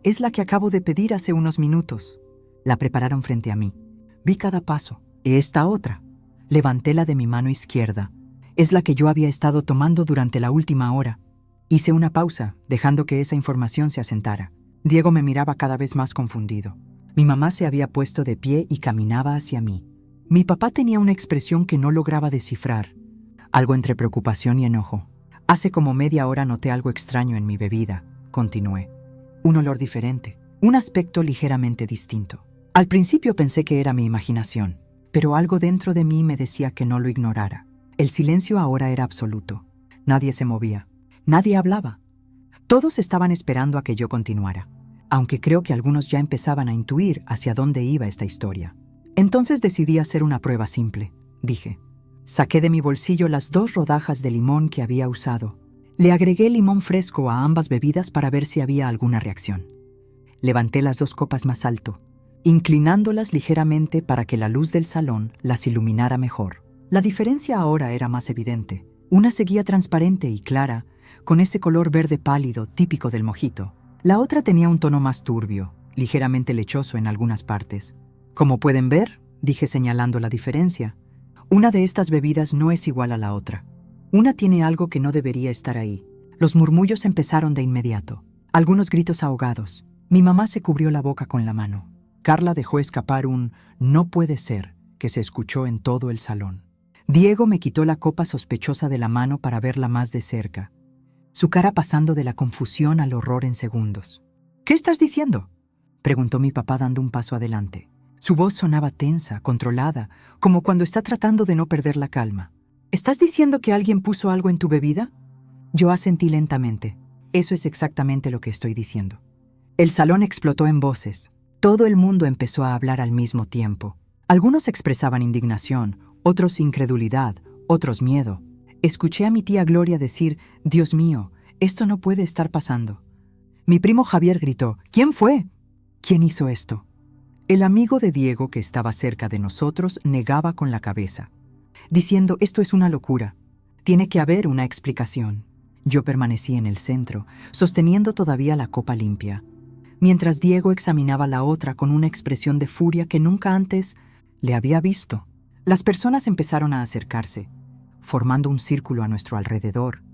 es la que acabo de pedir hace unos minutos. La prepararon frente a mí. Vi cada paso. Esta otra. Levanté la de mi mano izquierda. Es la que yo había estado tomando durante la última hora. Hice una pausa, dejando que esa información se asentara. Diego me miraba cada vez más confundido. Mi mamá se había puesto de pie y caminaba hacia mí. Mi papá tenía una expresión que no lograba descifrar, algo entre preocupación y enojo. Hace como media hora noté algo extraño en mi bebida, continué. Un olor diferente, un aspecto ligeramente distinto. Al principio pensé que era mi imaginación, pero algo dentro de mí me decía que no lo ignorara. El silencio ahora era absoluto. Nadie se movía. Nadie hablaba. Todos estaban esperando a que yo continuara, aunque creo que algunos ya empezaban a intuir hacia dónde iba esta historia. Entonces decidí hacer una prueba simple, dije. Saqué de mi bolsillo las 2 rodajas de limón que había usado. Le agregué limón fresco a ambas bebidas para ver si había alguna reacción. Levanté las 2 copas más alto, inclinándolas ligeramente para que la luz del salón las iluminara mejor. La diferencia ahora era más evidente. Una seguía transparente y clara, con ese color verde pálido típico del mojito. La otra tenía un tono más turbio, ligeramente lechoso en algunas partes. Como pueden ver, dije señalando la diferencia, Una de estas bebidas no es igual a la otra. Una tiene algo que no debería estar ahí. Los murmullos empezaron de inmediato. Algunos gritos ahogados. Mi mamá se cubrió la boca con la mano. Carla dejó escapar un «no puede ser» que se escuchó en todo el salón. Diego me quitó la copa sospechosa de la mano para verla más de cerca, su cara pasando de la confusión al horror en segundos. «¿Qué estás diciendo?», preguntó mi papá dando un paso adelante. Su voz sonaba tensa, controlada, como cuando está tratando de no perder la calma. «¿Estás diciendo que alguien puso algo en tu bebida?». Yo asentí lentamente. Eso es exactamente lo que estoy diciendo. El salón explotó en voces. Todo el mundo empezó a hablar al mismo tiempo. Algunos expresaban indignación, otros incredulidad, otros miedo. Escuché a mi tía Gloria decir: «Dios mío, esto no puede estar pasando». Mi primo Javier gritó: «¿Quién fue?». «¿Quién hizo esto?». El amigo de Diego, que estaba cerca de nosotros, negaba con la cabeza, diciendo: «Esto es una locura. Tiene que haber una explicación». Yo permanecí en el centro, sosteniendo todavía la copa limpia, mientras Diego examinaba la otra con una expresión de furia que nunca antes le había visto. Las personas empezaron a acercarse, formando un círculo a nuestro alrededor,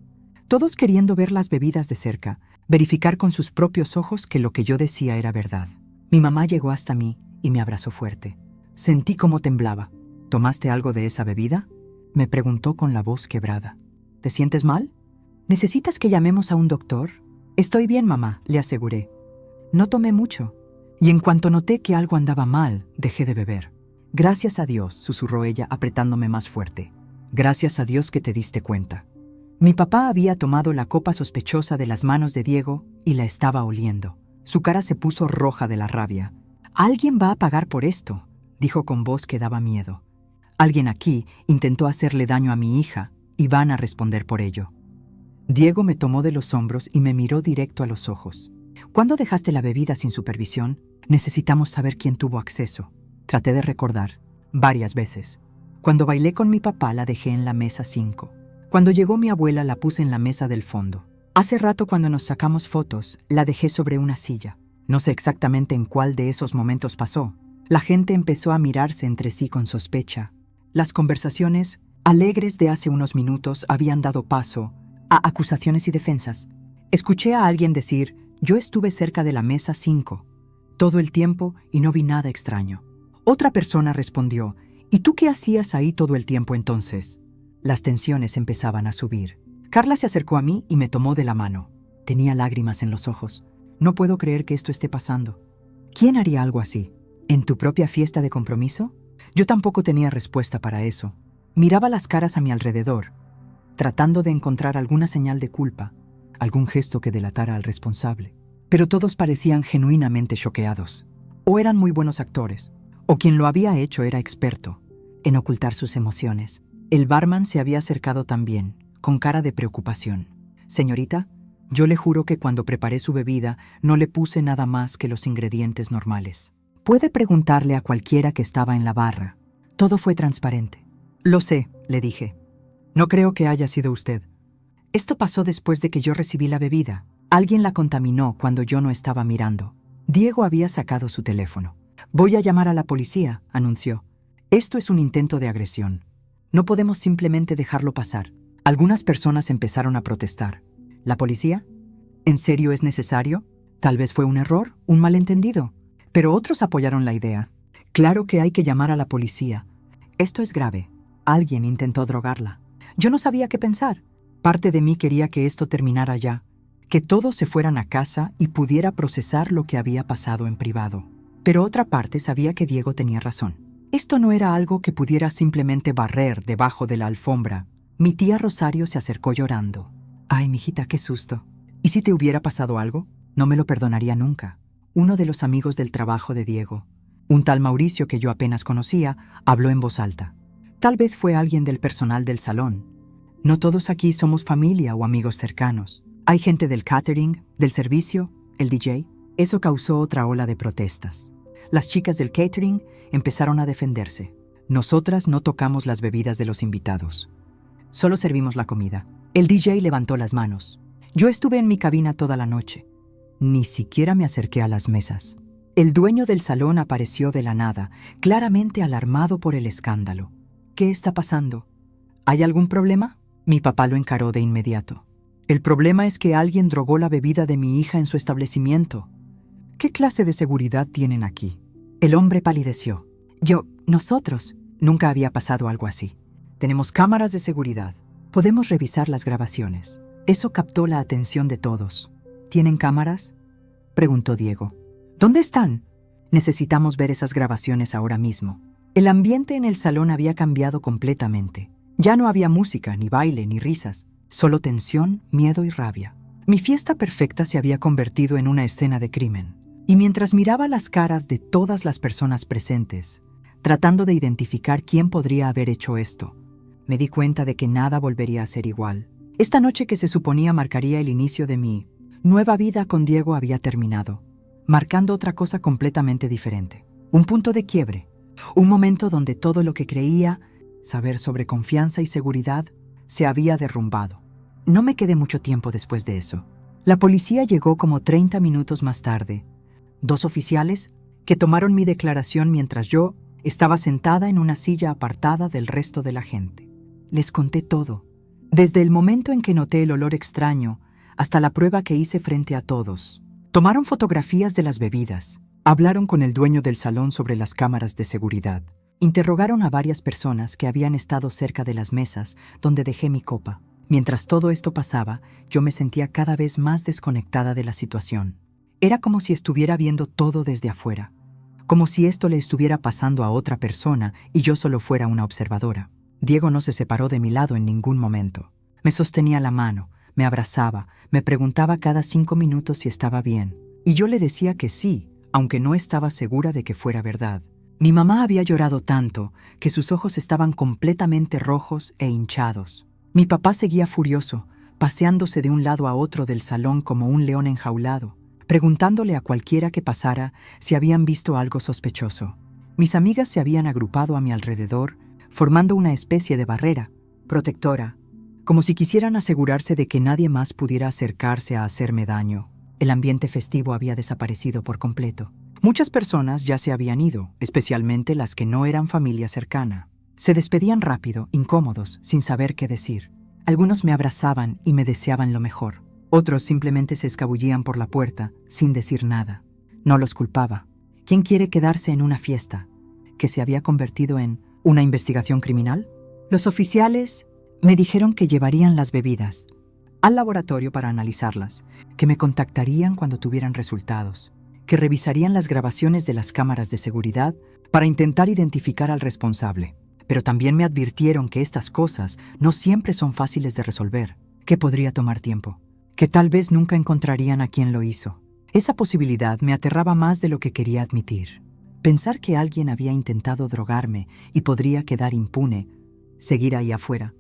todos queriendo ver las bebidas de cerca, verificar con sus propios ojos que lo que yo decía era verdad. Mi mamá llegó hasta mí y me abrazó fuerte. Sentí cómo temblaba. «¿Tomaste algo de esa bebida?», me preguntó con la voz quebrada. «¿Te sientes mal? ¿Necesitas que llamemos a un doctor?». «Estoy bien, mamá», le aseguré. «No tomé mucho, y en cuanto noté que algo andaba mal, dejé de beber». «Gracias a Dios», susurró ella apretándome más fuerte. «Gracias a Dios que te diste cuenta». Mi papá había tomado la copa sospechosa de las manos de Diego y la estaba oliendo. Su cara se puso roja de la rabia. «Alguien va a pagar por esto», dijo con voz que daba miedo. «Alguien aquí intentó hacerle daño a mi hija y van a responder por ello». Diego me tomó de los hombros y me miró directo a los ojos. «¿Cuándo dejaste la bebida sin supervisión? Necesitamos saber quién tuvo acceso». Traté de recordar. Varias veces. Cuando bailé con mi papá la dejé en la mesa 5. Cuando llegó mi abuela la puse en la mesa del fondo. Hace rato cuando nos sacamos fotos la dejé sobre una silla. No sé exactamente en cuál de esos momentos pasó. La gente empezó a mirarse entre sí con sospecha. Las conversaciones alegres de hace unos minutos habían dado paso a acusaciones y defensas. Escuché a alguien decir: «Yo estuve cerca de la mesa 5 todo el tiempo y no vi nada extraño». Otra persona respondió: «¿Y tú qué hacías ahí todo el tiempo entonces?». Las tensiones empezaban a subir. Carla se acercó a mí y me tomó de la mano. Tenía lágrimas en los ojos. «No puedo creer que esto esté pasando». «¿Quién haría algo así? ¿En tu propia fiesta de compromiso?». Yo tampoco tenía respuesta para eso. Miraba las caras a mi alrededor, tratando de encontrar alguna señal de culpa, algún gesto que delatara al responsable. Pero todos parecían genuinamente choqueados. O eran muy buenos actores, o quien lo había hecho era experto en ocultar sus emociones. El barman se había acercado también, con cara de preocupación. «Señorita, yo le juro que cuando preparé su bebida no le puse nada más que los ingredientes normales. Puede preguntarle a cualquiera que estaba en la barra. Todo fue transparente». «Lo sé», le dije. «No creo que haya sido usted. Esto pasó después de que yo recibí la bebida. Alguien la contaminó cuando yo no estaba mirando». Diego había sacado su teléfono. «Voy a llamar a la policía», anunció. «Esto es un intento de agresión. No podemos simplemente dejarlo pasar». Algunas personas empezaron a protestar. ¿La policía? ¿En serio es necesario? Tal vez fue un error, un malentendido. Pero otros apoyaron la idea. «Claro que hay que llamar a la policía. Esto es grave. Alguien intentó drogarla». Yo no sabía qué pensar. Parte de mí quería que esto terminara ya, que todos se fueran a casa y pudiera procesar lo que había pasado en privado. Pero otra parte sabía que Diego tenía razón. Esto no era algo que pudiera simplemente barrer debajo de la alfombra. Mi tía Rosario se acercó llorando. «Ay, mijita, qué susto. ¿Y si te hubiera pasado algo? No me lo perdonaría nunca». Uno de los amigos del trabajo de Diego, un tal Mauricio que yo apenas conocía, habló en voz alta. Tal vez fue alguien del personal del salón. No todos aquí somos familia o amigos cercanos. Hay gente del catering, del servicio, el DJ. Eso causó otra ola de protestas. Las chicas del catering empezaron a defenderse. Nosotras no tocamos las bebidas de los invitados. Solo servimos la comida. El DJ levantó las manos. Yo estuve en mi cabina toda la noche. Ni siquiera me acerqué a las mesas. El dueño del salón apareció de la nada, claramente alarmado por el escándalo. ¿qué está pasando? ¿Hay algún problema? Mi papá lo encaró de inmediato. El problema es que alguien drogó la bebida de mi hija en su establecimiento. ¿Qué clase de seguridad tienen aquí? El hombre palideció. Nosotros. Nunca había pasado algo así. Tenemos cámaras de seguridad. Podemos revisar las grabaciones. Eso captó la atención de todos. ¿Tienen cámaras?, preguntó Diego. ¿Dónde están? Necesitamos ver esas grabaciones ahora mismo. El ambiente en el salón había cambiado completamente. Ya no había música, ni baile, ni risas. Solo tensión, miedo y rabia. Mi fiesta perfecta se había convertido en una escena de crimen. Y mientras miraba las caras de todas las personas presentes, tratando de identificar quién podría haber hecho esto, me di cuenta de que nada volvería a ser igual. Esta noche que se suponía marcaría el inicio de mi nueva vida con Diego había terminado, marcando otra cosa completamente diferente. Un punto de quiebre, un momento donde todo lo que creía saber sobre confianza y seguridad se había derrumbado. No me quedé mucho tiempo después de eso. La policía llegó como 30 minutos más tarde. 2 oficiales que tomaron mi declaración mientras yo estaba sentada en una silla apartada del resto de la gente. Les conté todo, desde el momento en que noté el olor extraño hasta la prueba que hice frente a todos. Tomaron fotografías de las bebidas, hablaron con el dueño del salón sobre las cámaras de seguridad, interrogaron a varias personas que habían estado cerca de las mesas donde dejé mi copa. Mientras todo esto pasaba, yo me sentía cada vez más desconectada de la situación. Era como si estuviera viendo todo desde afuera, como si esto le estuviera pasando a otra persona y yo solo fuera una observadora. Diego no se separó de mi lado en ningún momento. Me sostenía la mano, me abrazaba, me preguntaba cada 5 minutos si estaba bien. Y yo le decía que sí, aunque no estaba segura de que fuera verdad. Mi mamá había llorado tanto que sus ojos estaban completamente rojos e hinchados. Mi papá seguía furioso, paseándose de un lado a otro del salón como un león enjaulado, preguntándole a cualquiera que pasara si habían visto algo sospechoso. Mis amigas se habían agrupado a mi alrededor, formando una especie de barrera protectora, como si quisieran asegurarse de que nadie más pudiera acercarse a hacerme daño. El ambiente festivo había desaparecido por completo. Muchas personas ya se habían ido, especialmente las que no eran familia cercana. Se despedían rápido, incómodos, sin saber qué decir. Algunos me abrazaban y me deseaban lo mejor. Otros simplemente se escabullían por la puerta, sin decir nada. No los culpaba. ¿Quién quiere quedarse en una fiesta que se había convertido en una investigación criminal? Los oficiales me dijeron que llevarían las bebidas al laboratorio para analizarlas, que me contactarían cuando tuvieran resultados, que revisarían las grabaciones de las cámaras de seguridad para intentar identificar al responsable. Pero también me advirtieron que estas cosas no siempre son fáciles de resolver, que podría tomar tiempo, que tal vez nunca encontrarían a quien lo hizo. Esa posibilidad me aterraba más de lo que quería admitir. Pensar que alguien había intentado drogarme y podría quedar impune, seguir ahí afuera,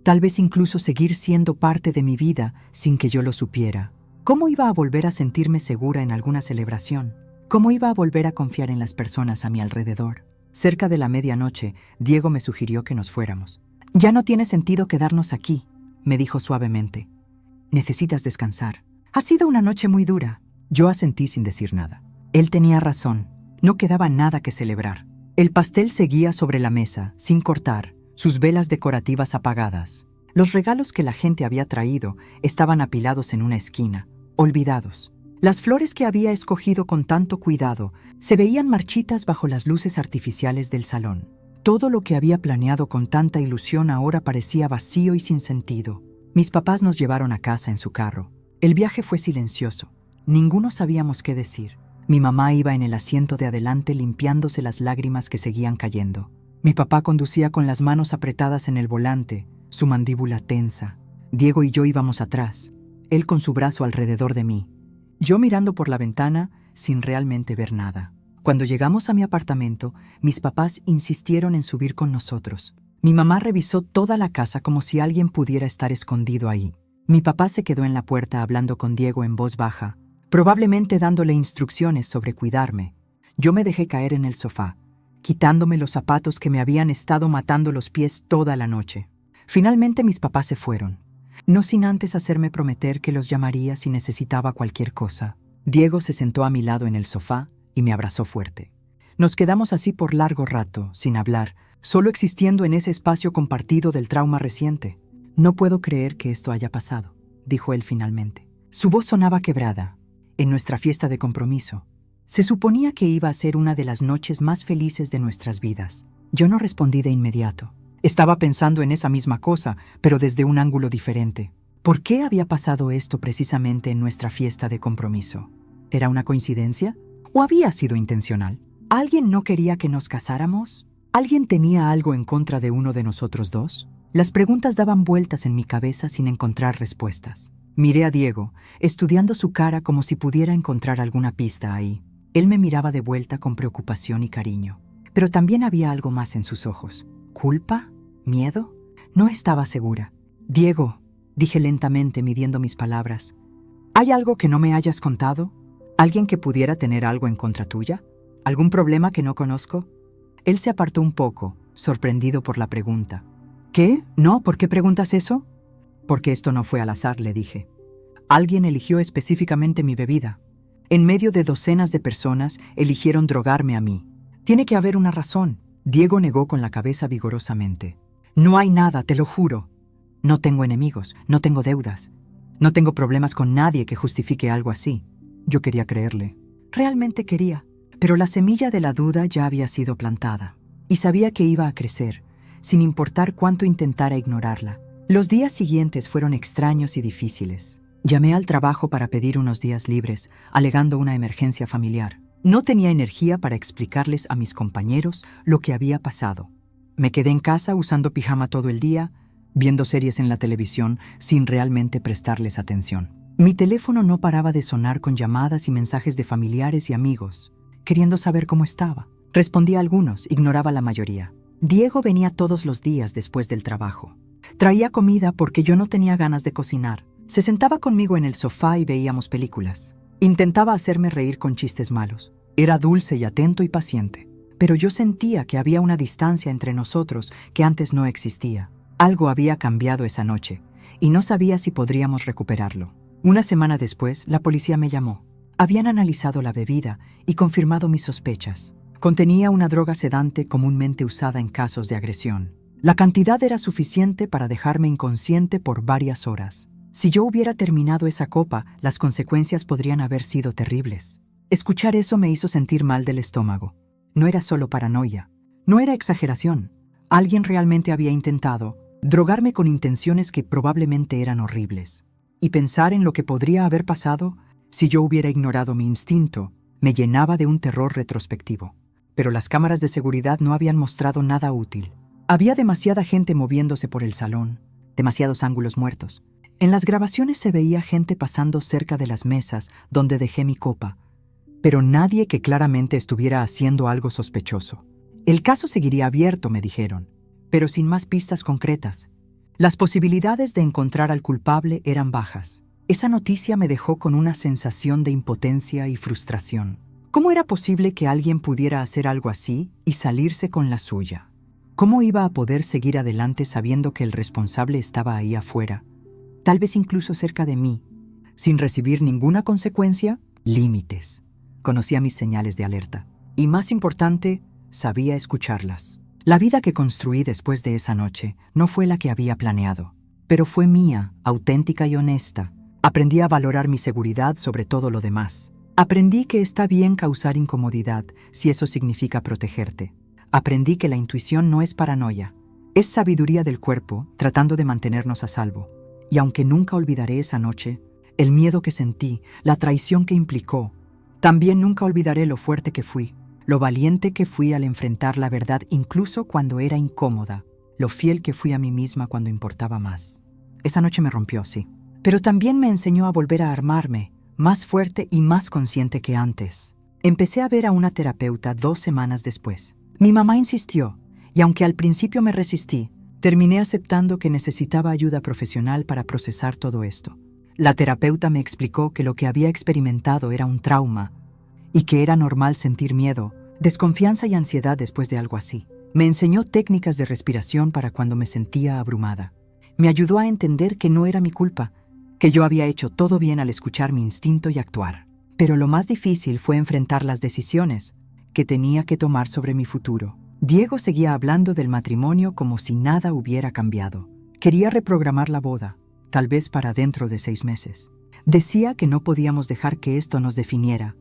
tal vez incluso seguir siendo parte de mi vida sin que yo lo supiera. ¿Cómo iba a volver a sentirme segura en alguna celebración? ¿Cómo iba a volver a confiar en las personas a mi alrededor? Cerca de la medianoche, Diego me sugirió que nos fuéramos. «Ya no tiene sentido quedarnos aquí», me dijo suavemente. «Necesitas descansar. Ha sido una noche muy dura». Yo asentí sin decir nada. Él tenía razón. No quedaba nada que celebrar. El pastel seguía sobre la mesa, sin cortar, sus velas decorativas apagadas. Los regalos que la gente había traído estaban apilados en una esquina, olvidados. Las flores que había escogido con tanto cuidado se veían marchitas bajo las luces artificiales del salón. Todo lo que había planeado con tanta ilusión ahora parecía vacío y sin sentido. Mis papás nos llevaron a casa en su carro. El viaje fue silencioso. Ninguno sabíamos qué decir. Mi mamá iba en el asiento de adelante limpiándose las lágrimas que seguían cayendo. Mi papá conducía con las manos apretadas en el volante, su mandíbula tensa. Diego y yo íbamos atrás, él con su brazo alrededor de mí. Yo mirando por la ventana sin realmente ver nada. Cuando llegamos a mi apartamento, mis papás insistieron en subir con nosotros. Mi mamá revisó toda la casa como si alguien pudiera estar escondido ahí. Mi papá se quedó en la puerta hablando con Diego en voz baja, probablemente dándole instrucciones sobre cuidarme. Yo me dejé caer en el sofá, quitándome los zapatos que me habían estado matando los pies toda la noche. Finalmente mis papás se fueron, no sin antes hacerme prometer que los llamaría si necesitaba cualquier cosa. Diego se sentó a mi lado en el sofá y me abrazó fuerte. Nos quedamos así por largo rato, sin hablar, solo existiendo en ese espacio compartido del trauma reciente. No puedo creer que esto haya pasado, dijo él finalmente. Su voz sonaba quebrada. En nuestra fiesta de compromiso, se suponía que iba a ser una de las noches más felices de nuestras vidas. Yo no respondí de inmediato. Estaba pensando en esa misma cosa, pero desde un ángulo diferente. ¿Por qué había pasado esto precisamente en nuestra fiesta de compromiso? ¿Era una coincidencia? ¿O había sido intencional? ¿Alguien no quería que nos casáramos? ¿Alguien tenía algo en contra de uno de nosotros dos? Las preguntas daban vueltas en mi cabeza sin encontrar respuestas. Miré a Diego, estudiando su cara como si pudiera encontrar alguna pista ahí. Él me miraba de vuelta con preocupación y cariño. Pero también había algo más en sus ojos. ¿Culpa? ¿Miedo? No estaba segura. Diego, dije lentamente midiendo mis palabras. ¿Hay algo que no me hayas contado? ¿Alguien que pudiera tener algo en contra tuya? ¿Algún problema que no conozco? Él se apartó un poco, sorprendido por la pregunta. ¿Qué? ¿No? ¿Por qué preguntas eso? Porque esto no fue al azar, le dije. Alguien eligió específicamente mi bebida. En medio de docenas de personas, eligieron drogarme a mí. Tiene que haber una razón. Diego negó con la cabeza vigorosamente. No hay nada, te lo juro. No tengo enemigos, no tengo deudas. No tengo problemas con nadie que justifique algo así. Yo quería creerle. Realmente quería. Pero la semilla de la duda ya había sido plantada. Y sabía que iba a crecer, sin importar cuánto intentara ignorarla. Los días siguientes fueron extraños y difíciles. Llamé al trabajo para pedir unos días libres, alegando una emergencia familiar. No tenía energía para explicarles a mis compañeros lo que había pasado. Me quedé en casa usando pijama todo el día, viendo series en la televisión sin realmente prestarles atención. Mi teléfono no paraba de sonar con llamadas y mensajes de familiares y amigos, queriendo saber cómo estaba. Respondía a algunos, ignoraba la mayoría. Diego venía todos los días después del trabajo. Traía comida porque yo no tenía ganas de cocinar. Se sentaba conmigo en el sofá y veíamos películas. Intentaba hacerme reír con chistes malos. Era dulce y atento y paciente. Pero yo sentía que había una distancia entre nosotros que antes no existía. Algo había cambiado esa noche, y no sabía si podríamos recuperarlo. Una semana después, la policía me llamó. Habían analizado la bebida y confirmado mis sospechas. Contenía una droga sedante comúnmente usada en casos de agresión. La cantidad era suficiente para dejarme inconsciente por varias horas. Si yo hubiera terminado esa copa, las consecuencias podrían haber sido terribles. Escuchar eso me hizo sentir mal del estómago. No era solo paranoia. No era exageración. Alguien realmente había intentado drogarme con intenciones que probablemente eran horribles. Y pensar en lo que podría haber pasado si yo hubiera ignorado mi instinto me llenaba de un terror retrospectivo. Pero las cámaras de seguridad no habían mostrado nada útil. Había demasiada gente moviéndose por el salón, demasiados ángulos muertos. En las grabaciones se veía gente pasando cerca de las mesas donde dejé mi copa, pero nadie que claramente estuviera haciendo algo sospechoso. El caso seguiría abierto, me dijeron, pero sin más pistas concretas. Las posibilidades de encontrar al culpable eran bajas. Esa noticia me dejó con una sensación de impotencia y frustración. ¿Cómo era posible que alguien pudiera hacer algo así y salirse con la suya? ¿Cómo iba a poder seguir adelante sabiendo que el responsable estaba ahí afuera? Tal vez incluso cerca de mí, sin recibir ninguna consecuencia, límites. Conocía mis señales de alerta. Y más importante, sabía escucharlas. La vida que construí después de esa noche no fue la que había planeado, pero fue mía, auténtica y honesta. Aprendí a valorar mi seguridad sobre todo lo demás. Aprendí que está bien causar incomodidad si eso significa protegerte. Aprendí que la intuición no es paranoia, es sabiduría del cuerpo tratando de mantenernos a salvo. Y aunque nunca olvidaré esa noche, el miedo que sentí, la traición que implicó, también nunca olvidaré lo fuerte que fui, lo valiente que fui al enfrentar la verdad incluso cuando era incómoda, lo fiel que fui a mí misma cuando importaba más. Esa noche me rompió, sí, pero también me enseñó a volver a armarme, más fuerte y más consciente que antes. Empecé a ver a una terapeuta 2 semanas después. Mi mamá insistió, y aunque al principio me resistí, terminé aceptando que necesitaba ayuda profesional para procesar todo esto. La terapeuta me explicó que lo que había experimentado era un trauma y que era normal sentir miedo, desconfianza y ansiedad después de algo así. Me enseñó técnicas de respiración para cuando me sentía abrumada. Me ayudó a entender que no era mi culpa, que yo había hecho todo bien al escuchar mi instinto y actuar. Pero lo más difícil fue enfrentar las decisiones que tenía que tomar sobre mi futuro. Diego seguía hablando del matrimonio como si nada hubiera cambiado. Quería reprogramar la boda, tal vez para dentro de 6 meses. Decía que no podíamos dejar que esto nos definiera,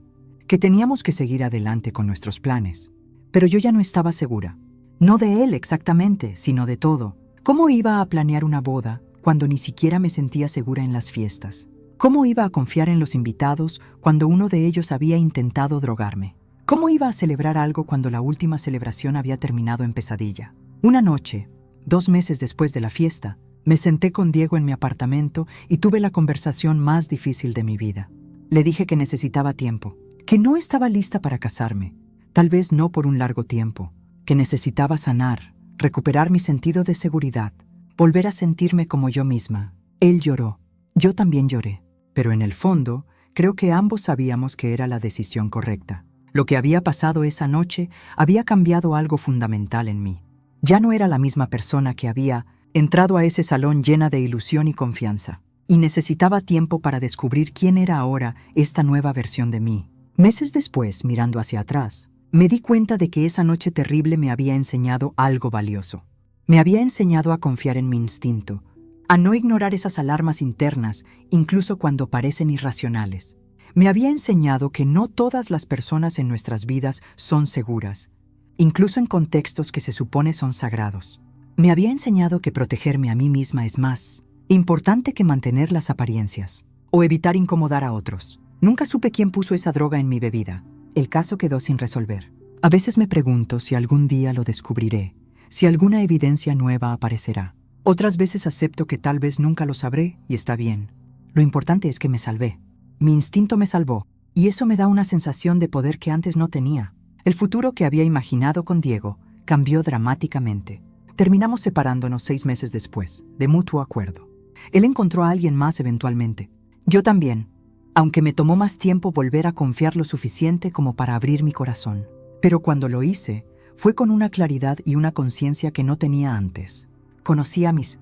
que teníamos que seguir adelante con nuestros planes. Pero yo ya no estaba segura. No de él exactamente, sino de todo. ¿Cómo iba a planear una boda cuando ni siquiera me sentía segura en las fiestas? ¿Cómo iba a confiar en los invitados cuando uno de ellos había intentado drogarme? ¿Cómo iba a celebrar algo cuando la última celebración había terminado en pesadilla? Una noche, 2 meses después de la fiesta, me senté con Diego en mi apartamento y tuve la conversación más difícil de mi vida. Le dije que necesitaba tiempo, que no estaba lista para casarme, tal vez no por un largo tiempo, que necesitaba sanar, recuperar mi sentido de seguridad, volver a sentirme como yo misma. Él lloró, yo también lloré, pero en el fondo, creo que ambos sabíamos que era la decisión correcta. Lo que había pasado esa noche había cambiado algo fundamental en mí. Ya no era la misma persona que había entrado a ese salón llena de ilusión y confianza, y necesitaba tiempo para descubrir quién era ahora esta nueva versión de mí. Meses después, mirando hacia atrás, me di cuenta de que esa noche terrible me había enseñado algo valioso. Me había enseñado a confiar en mi instinto, a no ignorar esas alarmas internas, incluso cuando parecen irracionales. Me había enseñado que no todas las personas en nuestras vidas son seguras, incluso en contextos que se supone son sagrados. Me había enseñado que protegerme a mí misma es más importante que mantener las apariencias o evitar incomodar a otros. Nunca supe quién puso esa droga en mi bebida. El caso quedó sin resolver. A veces me pregunto si algún día lo descubriré, si alguna evidencia nueva aparecerá. Otras veces acepto que tal vez nunca lo sabré y está bien. Lo importante es que me salvé. Mi instinto me salvó, y eso me da una sensación de poder que antes no tenía. El futuro que había imaginado con Diego cambió dramáticamente. Terminamos separándonos 6 meses después, de mutuo acuerdo. Él encontró a alguien más eventualmente. Yo también, aunque me tomó más tiempo volver a confiar lo suficiente como para abrir mi corazón. Pero cuando lo hice, fue con una claridad y una conciencia que no tenía antes. Conocí a mis...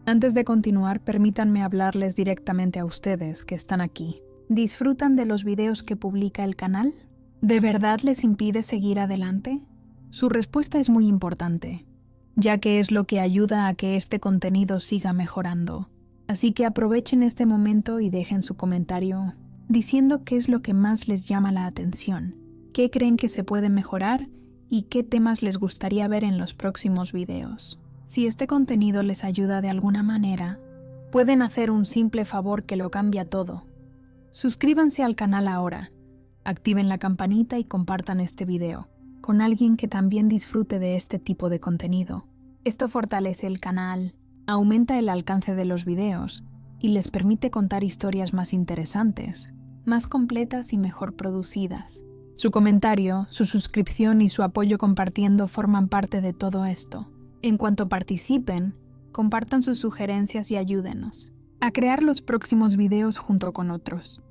Antes de continuar, permítanme hablarles directamente a ustedes que están aquí. ¿Disfrutan de los videos que publica el canal? ¿De verdad les impide seguir adelante? Su respuesta es muy importante, ya que es lo que ayuda a que este contenido siga mejorando. Así que aprovechen este momento y dejen su comentario diciendo qué es lo que más les llama la atención, qué creen que se puede mejorar y qué temas les gustaría ver en los próximos videos. Si este contenido les ayuda de alguna manera, pueden hacer un simple favor que lo cambia todo. Suscríbanse al canal ahora, activen la campanita y compartan este video con alguien que también disfrute de este tipo de contenido. Esto fortalece el canal, aumenta el alcance de los videos y les permite contar historias más interesantes, más completas y mejor producidas. Su comentario, su suscripción y su apoyo compartiendo forman parte de todo esto. En cuanto participen, compartan sus sugerencias y ayúdenos a crear los próximos videos junto con otros.